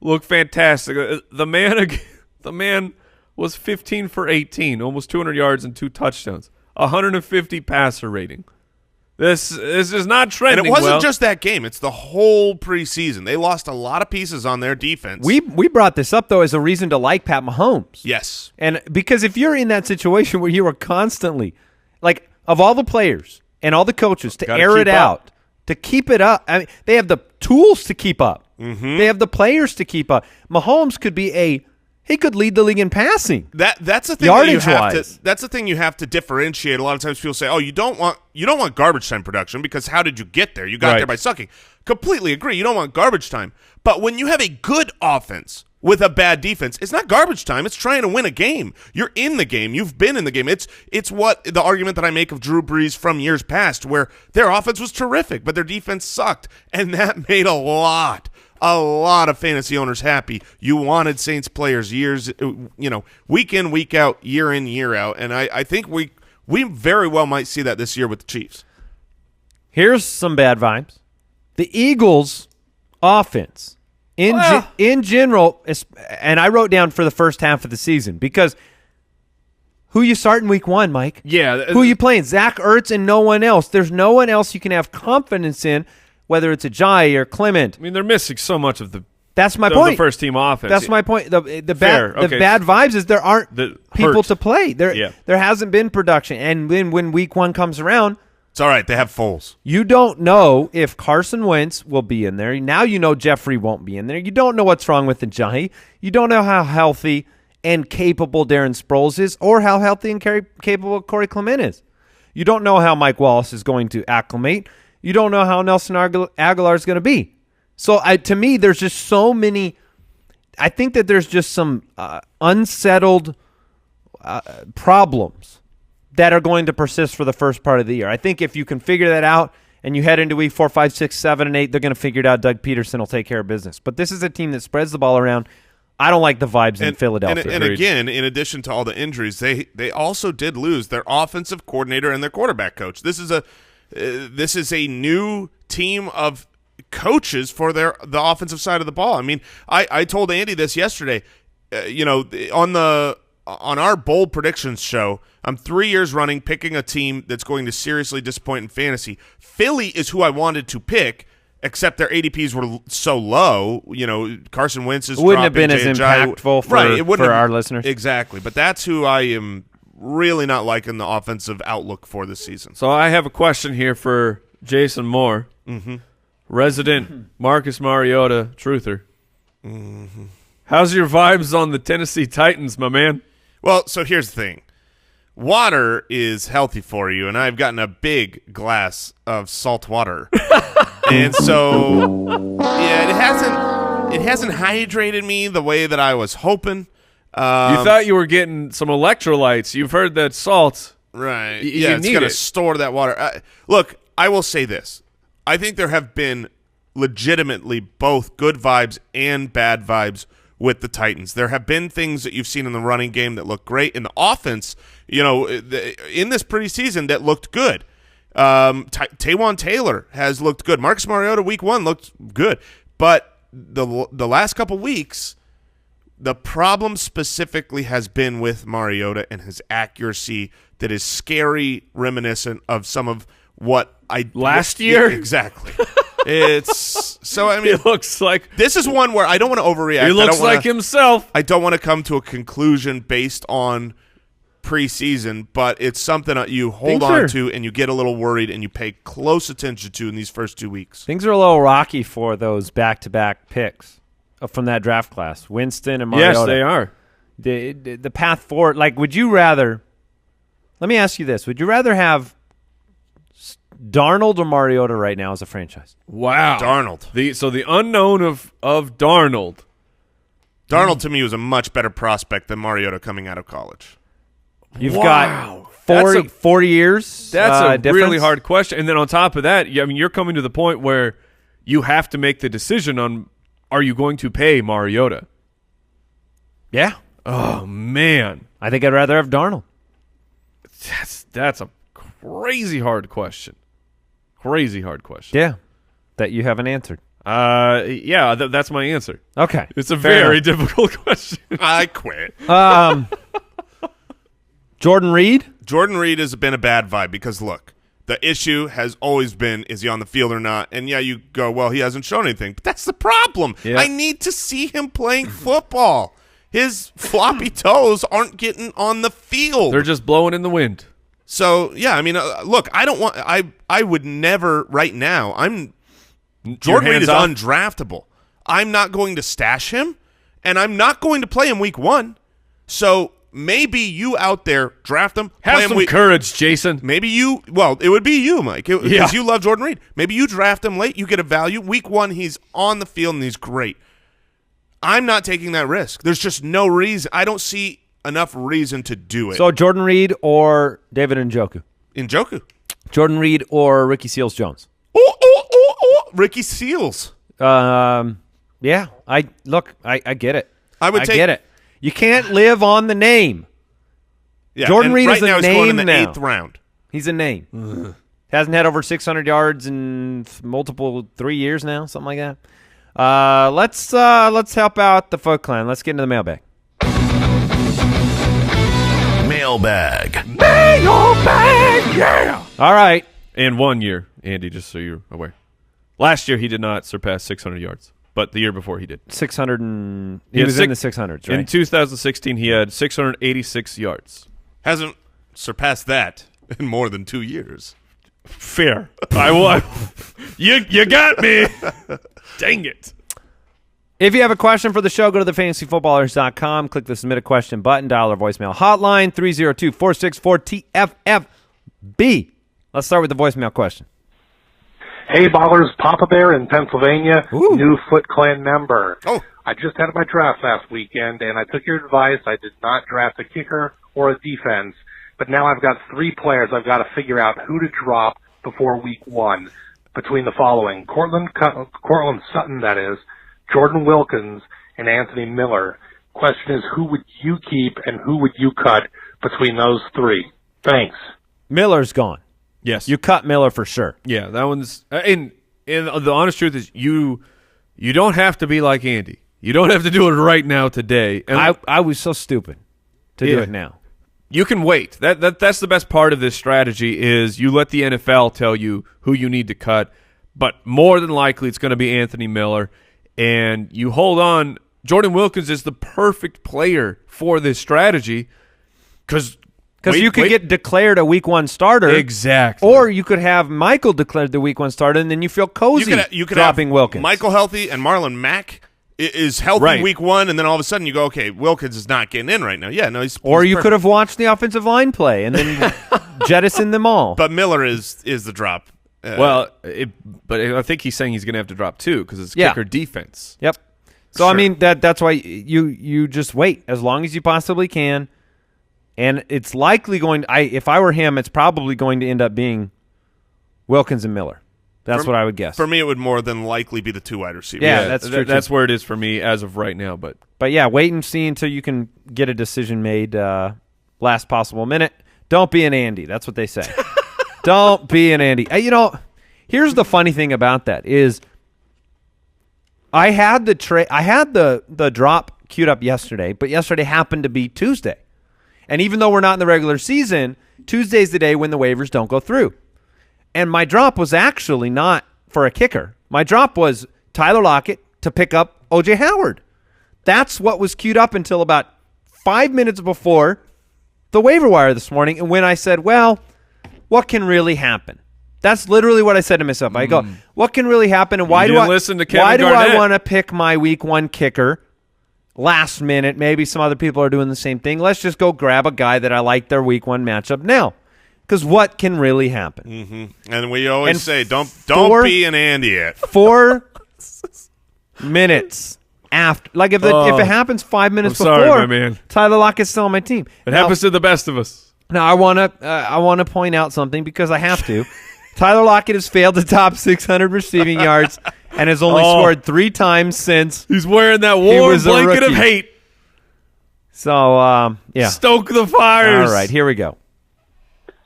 look fantastic. The man was 15 for 18, almost 200 yards and 2 touchdowns, 150 passer rating. This is not trending. And it wasn't just that game; it's the whole preseason. They lost a lot of pieces on their defense. We brought this up though as a reason to like Pat Mahomes. Yes, and because if you're in that situation where you are constantly, like, of all the players and all the coaches to air it out, to keep it up, I mean, they have the tools to keep up. Mm-hmm. They have the players to keep up. Mahomes could be he could lead the league in passing. That's the thing that's the thing you have to differentiate. A lot of times people say, "Oh, you don't want garbage time production because how did you get there? You got there by sucking." Completely agree. You don't want garbage time. But when you have a good offense with a bad defense, it's not garbage time. It's trying to win a game. You're in the game. You've been in the game. It's what the argument that I make of Drew Brees from years past, where their offense was terrific, but their defense sucked, and that made a lot of fantasy owners happy. You wanted Saints players week in, week out, year in, year out, and I think we very well might see that this year with the Chiefs. Here's some bad vibes. The Eagles' offense in general, and I wrote down for the first half of the season because who you start in week 1, Mike? Yeah. Who you playing? Zach Ertz and no one else. There's no one else you can have confidence in, whether it's Ajayi or Clement. I mean, they're missing so much of the That's my point. The first team offense. That's my point. The bad vibes is there aren't people to play. There hasn't been production. And then when week one comes around, It's all right. They have Foles. You don't know if Carson Wentz will be in there. Now you know Jeffery won't be in there. You don't know what's wrong with Njoku. You don't know how healthy and capable Darren Sproles is or how healthy and capable Corey Clement is. You don't know how Mike Wallace is going to acclimate. You don't know how Nelson Aguilar is going to be. So to me, there's just so many – I think that there's just some unsettled problems that are going to persist for the first part of the year. I think if you can figure that out and you head into week 4, 5, 6, 7, and 8, they're going to figure it out. Doug Peterson will take care of business. But this is a team that spreads the ball around. I don't like the vibes in Philadelphia. And again, in addition to all the injuries, they also did lose their offensive coordinator and their quarterback coach. This is a new team of coaches for the offensive side of the ball. I mean, I told Andy this yesterday. On our bold predictions show, I'm 3 years running picking a team that's going to seriously disappoint in fantasy. Philly is who I wanted to pick, except their ADPs were so low. Carson Wentz is wouldn't have been as impactful for our listeners. Exactly, but that's who I am really not liking the offensive outlook for this season. So I have a question here for Jason Moore, resident Marcus Mariota truther. How's your vibes on the Tennessee Titans, my man? Well, so here's the thing. Water is healthy for you, and I've gotten a big glass of salt water. And so, yeah, it hasn't hydrated me the way that I was hoping. You thought you were getting some electrolytes. You've heard that salt. Right. It's going to store that water. Look, I will say this. I think there have been legitimately both good vibes and bad vibes with the Titans. There have been things that you've seen in the running game that look great. In the offense, in this preseason that looked good. Taywan Taylor has looked good. Marcus Mariota week 1 looked good. But the last couple weeks, the problem specifically has been with Mariota and his accuracy that is scary, reminiscent of some of what last year? Yeah, exactly. It's so. I mean, it looks like this is one where I don't want to overreact. He looks like himself. I don't want to come to a conclusion based on preseason, but it's something that you hold on to and you get a little worried and you pay close attention to in these first 2 weeks. Things are a little rocky for those back-to-back picks from that draft class, Winston and Mariota. Yes, they are. The path forward. Like, would you rather? Let me ask you this: would you rather have Darnold or Mariota right now as a franchise? Wow. Darnold. The unknown of Darnold. Darnold to me was a much better prospect than Mariota coming out of college. You've got 40 years. That's a difference. really hard question. And then on top of that, I mean, you're coming to the point where you have to make the decision on, are you going to pay Mariota? Yeah. Oh, man. I think I'd rather have Darnold. That's a crazy hard question. Crazy hard question. Yeah, that you haven't answered. Yeah, that's my answer. Okay. It's a very difficult question. I quit. Jordan Reed? Jordan Reed has been a bad vibe because, look, the issue has always been, is he on the field or not? And, yeah, you go, well, he hasn't shown anything. But that's the problem. Yeah. I need to see him playing football. His floppy toes aren't getting on the field. They're just blowing in the wind. So, yeah, I mean, look, I would never right now. Jordan Reed is undraftable. I'm not going to stash him, and I'm not going to play him week 1. So maybe you out there draft him. Have some courage, Jason. Maybe it would be you, Mike, because you love Jordan Reed. Maybe you draft him late. You get a value. Week 1, he's on the field, and he's great. I'm not taking that risk. There's just no reason. I don't see enough reason to do it. So Jordan Reed or David Njoku? Njoku. Jordan Reed or Ricky Seals-Jones? Ricky Seals. Yeah. I get it. I get it. You can't live on the name. Yeah, Jordan Reed is a name now. He's going in the 8th round. He's a name. Hasn't had over 600 yards in multiple 3 years now, something like that. Let's help out the Foot Clan. Let's get into the mailbag. Mailbag, yeah! All right. And 1 year, Andy, just so you're aware. Last year he did not surpass 600 yards, but the year before he did. 600 and he was in the 600s, right? In 2016 he had 686 yards. Hasn't surpassed that in more than 2 years. Fair. I will. You got me. Dang it. If you have a question for the show, go to thefantasyfootballers.com. Click the Submit a Question button. Dial our voicemail hotline, 302-464-TFFB. Let's start with the voicemail question. Hey, Ballers, Papa Bear in Pennsylvania, Ooh. new Foot Clan member. Oh. I just had my draft last weekend, and I took your advice. I did not draft a kicker or a defense, but now I've got 3 players I've got to figure out who to drop before week 1 between the following. Cortland Sutton, that is, Jordan Wilkins, and Anthony Miller. Question is, who would you keep and who would you cut between those 3? Thanks. Miller's gone. Yes. You cut Miller for sure. Yeah, that one's and the honest truth is you don't have to be like Andy. You don't have to do it right now today. And I was so stupid to do it now. You can wait. That's the best part of this strategy is you let the NFL tell you who you need to cut, but more than likely it's going to be Anthony Miller, and you hold on. Jordan Wilkins is the perfect player for this strategy because you could get declared a week 1 starter. Exactly. Or you could have Michael declared the week 1 starter, and then you feel cozy you could dropping have Wilkins. Michael healthy and Marlon Mack is healthy week 1, and then all of a sudden you go, okay, Wilkins is not getting in right now. Yeah, no, he's you perfect. could have watched the offensive line play and then jettisoned them all. But Miller is the drop. But I think he's saying he's going to have to drop 2 because it's kicker defense. Yep. So, Sure. I mean, that's why you just wait as long as you possibly can. And it's likely going to if I were him, it's probably going to end up being Wilkins and Miller. That's what I would guess. For me, it would more than likely be the 2 wide receivers. Yeah, that's true. That's where it is for me as of right now. But yeah, wait and see until you can get a decision made last possible minute. Don't be an Andy. That's what they say. Don't be an Andy. Here's the funny thing about that is I had the drop queued up yesterday, but yesterday happened to be Tuesday. And even though we're not in the regular season, Tuesday's the day when the waivers don't go through. And my drop was actually not for a kicker. My drop was Tyler Lockett to pick up O.J. Howard. That's what was queued up until about 5 minutes before the waiver wire this morning. And when I said, well, what can really happen? That's literally what I said to myself. I go, what can really happen? And why do I want to pick my week 1 kicker last minute? Maybe some other people are doing the same thing. Let's just go grab a guy that I like their week 1 matchup now. Because what can really happen? Mm-hmm. And we always say, don't be an Andy yet. 4 minutes after, like if it happens 5 minutes before, my man. Tyler Lockett's still on my team. It happens to the best of us. Now I want to point out something because I have to. Tyler Lockett has failed to top 600 receiving yards and has only scored 3 times since he's wearing that warm blanket of hate. So, yeah. Stoke the fires. All right, here we go.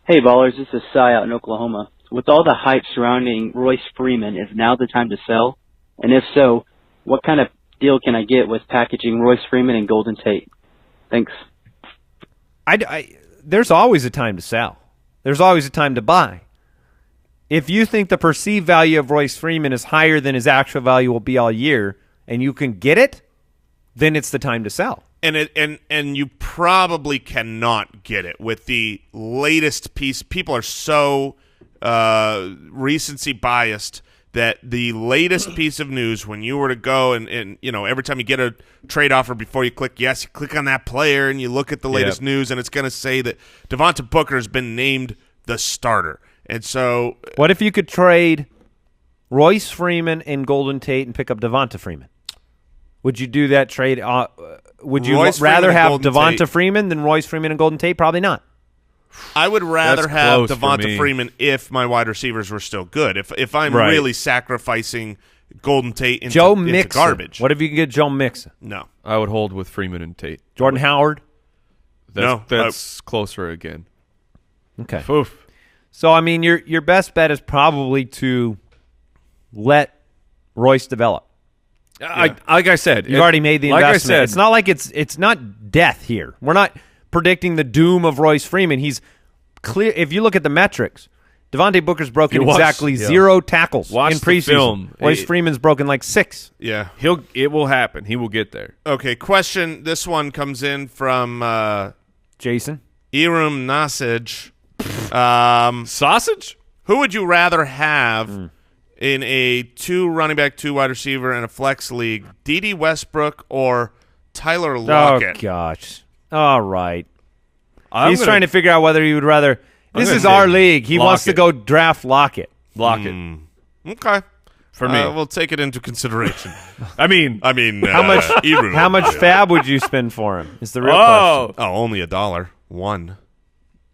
Hey, Ballers, this is Cy out in Oklahoma. With all the hype surrounding Royce Freeman, is now the time to sell? And if so, what kind of deal can I get with packaging Royce Freeman and Golden Tate? Thanks. There's always a time to sell. There's always a time to buy. If you think the perceived value of Royce Freeman is higher than his actual value will be all year, and you can get it, then it's the time to sell. And you probably cannot get it with the latest piece. People are so recency biased that the latest piece of news, when you were to go and every time you get a trade offer, before you click yes, you click on that player and you look at the latest news, and it's going to say that Devonta Booker has been named the starter. And so, what if you could trade Royce Freeman and Golden Tate and pick up Devonta Freeman? Would you do that trade? Would you rather have Devonta Freeman than Royce Freeman and Golden Tate? Probably not. I would rather have Devonta Freeman if my wide receivers were still good. If I'm really sacrificing Golden Tate into garbage. What if you could get Joe Mixon? No. I would hold with Freeman and Tate. Jordan Howard? That's closer again. Okay. Oof. So, I mean, your best bet is probably to let Royce develop. Like I said, you've already made the investment. Like I said, it's not like it's not death here. We're not predicting the doom of Royce Freeman. He's clear. If you look at the metrics, Devontae Booker's broken exactly 0 tackles in preseason. Royce Freeman's broken like 6. Yeah, it will happen. He will get there. Okay, question. This one comes in from Jason Irum Nasage. Sausage? Who would you rather have in a 2 running back, 2 wide receiver, and a flex league? D.D. Westbrook or Tyler Lockett? Oh, gosh. All right. He's trying to figure out whether he would rather. This is our league. He wants to go draft Lockett. Okay. For me. We'll take it into consideration. I mean, how much fab would you spend for him? Is the real question. Oh, only $1. $1.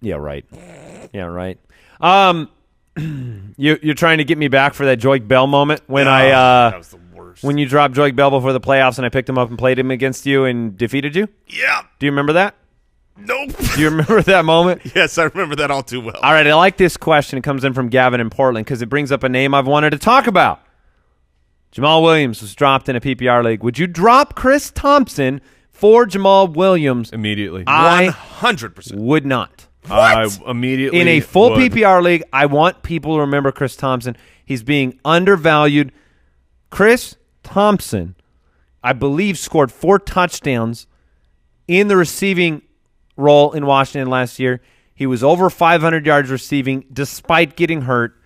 Yeah, right. You're trying to get me back for that Joik Bell moment when that was the worst. when you dropped Joik Bell before the playoffs and I picked him up and played him against you and defeated you? Yeah. Do you remember that? Nope. Do you remember that moment? Yes, I remember that all too well. All right, I like this question. It comes in from Gavin in Portland because it brings up a name I've wanted to talk about. Jamal Williams was dropped in a PPR league. Would you drop Chris Thompson for Jamal Williams? Immediately. 100%. Would not. I immediately In a full would. PPR league, I want people to remember Chris Thompson. He's being undervalued. Chris Thompson, I believe, scored 4 touchdowns in the receiving role in Washington last year. He was over 500 yards receiving despite getting hurt.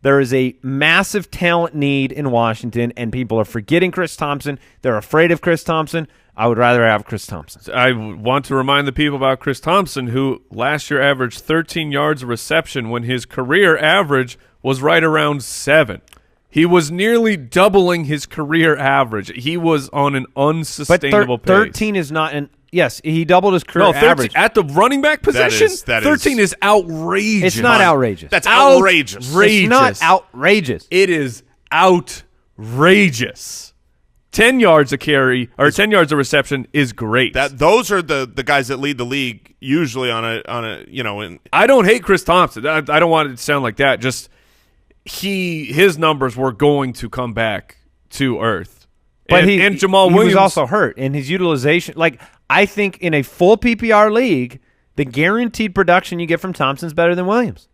There is a massive talent need in Washington, and people are forgetting Chris Thompson. They're afraid of Chris Thompson. I would rather have Chris Thompson. I want to remind the people about Chris Thompson, who last year averaged 13 yards a reception when his career average was right around 7. He was nearly doubling his career average. He was on an unsustainable pace. 13 is not an – yes, he doubled his career 13, average. At the running back position, that 13 is outrageous. It's not outrageous. That's outrageous. It's not outrageous. It is outrageous. 10 yards a carry or 10 yards a reception is great. Those are the guys that lead the league usually on a I don't hate Chris Thompson. I don't want it to sound like that. Just his numbers were going to come back to earth. But and Jamal Williams was also hurt, and his utilization. Like, I think in a full PPR league, the guaranteed production you get from Thompson's better than Williams.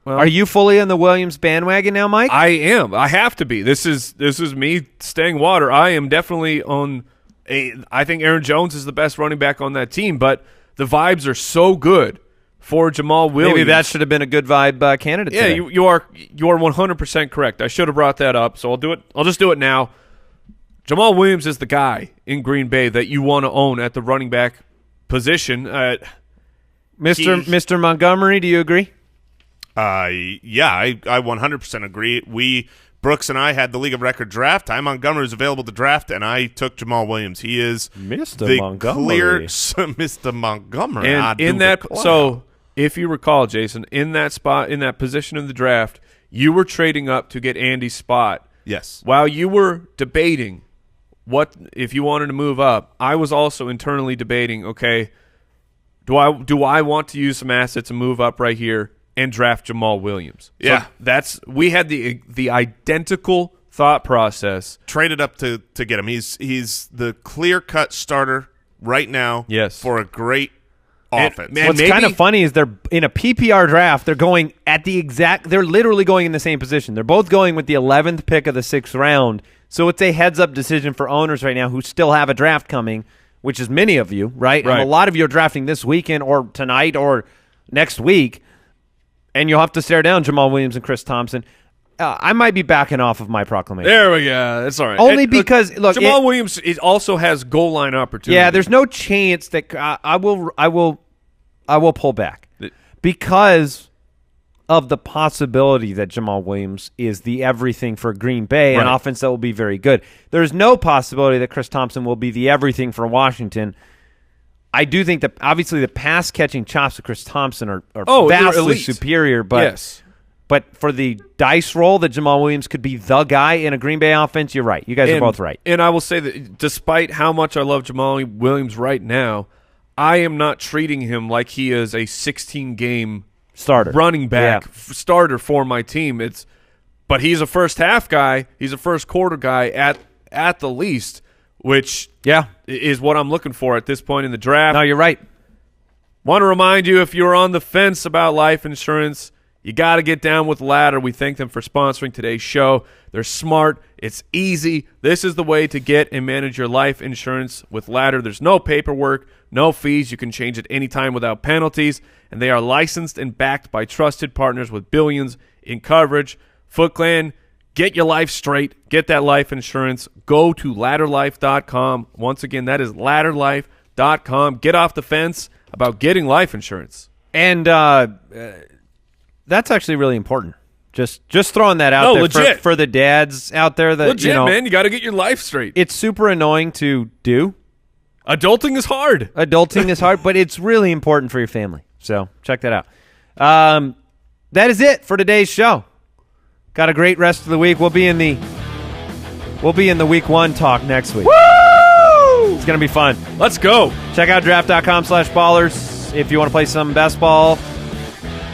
Well, are you fully on the Williams bandwagon now, Mike? I am. I have to be. This is me staying water. I am definitely on I think Aaron Jones is the best running back on that team, but the vibes are so good for Jamal Williams. Maybe that should have been a good vibe candidate. Yeah, today. you are 100% correct. I should have brought that up, so I'll do it. I'll just do it now. Jamal Williams is the guy in Green Bay that you want to own at the running back position. Mr. Montgomery, do you agree? Yeah, I 100% agree. Brooks and I had the league of record draft. Ty Montgomery was available to draft, and I took Jamal Williams. He is Mr. Montgomery. Clear Mr. Montgomery. And in that, so if you recall, Jason, in that spot, in that position in the draft, you were trading up to get Andy's spot. Yes. While you were debating what if you wanted to move up, I was also internally debating. Okay, do I want to use some assets and move up right here and draft Jamal Williams? Yeah, so we had the identical thought process. Traded up to get him. He's the clear-cut starter right now. Yes. For a great offense. What's kind of funny is they're in a PPR draft. They're going at they're literally going in the same position. They're both going with the 11th pick of the 6th round. So it's a heads-up decision for owners right now who still have a draft coming, which is many of you, right? Right. And a lot of you are drafting this weekend or tonight or next week. And you'll have to stare down Jamal Williams and Chris Thompson. I might be backing off of my proclamation. There we go. That's all right. Only because Jamal Williams also has goal line opportunity. Yeah, there's no chance that I will pull back because of the possibility that Jamal Williams is the everything for Green Bay, an offense that will be very good. There's no possibility that Chris Thompson will be the everything for Washington. I do think that obviously the pass-catching chops of Chris Thompson are vastly superior, but for the dice roll that Jamal Williams could be the guy in a Green Bay offense, you're right. You guys are both right. And I will say that despite how much I love Jamal Williams right now, I am not treating him like he is a 16-game starter running back starter for my team. But he's a first-half guy. He's a first-quarter guy at the least, which is what I'm looking for at this point in the draft. No, you're right. Want to remind you, if you're on the fence about life insurance, You got to get down with Ladder. We thank them for sponsoring today's show. They're smart. It's easy. This is the way to get and manage your life insurance with Ladder. There's no paperwork, no fees. You can change it anytime without penalties. And they are licensed and backed by trusted partners with billions in coverage. Foot Clan, get your life straight. Get that life insurance. Go to ladderlife.com. Once again, that is ladderlife.com. Get off the fence about getting life insurance. And that's actually really important. Just throwing that out there legit. For the dads out there that Legit, man. You got to get your life straight. It's super annoying to do. Adulting is hard. Adulting is hard, but it's really important for your family. So check that out. That is it for today's show. Got a great rest of the week. We'll be in the week 1 talk next week. Woo! It's gonna be fun. Let's go. Check out draft.com/ballers if you want to play some best ball.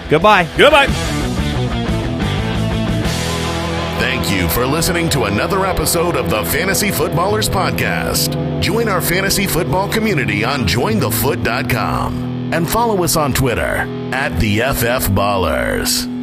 Goodbye. Thank you for listening to another episode of the Fantasy Footballers Podcast. Join our fantasy football community on jointhefoot.com and follow us on Twitter @TheFFBallers.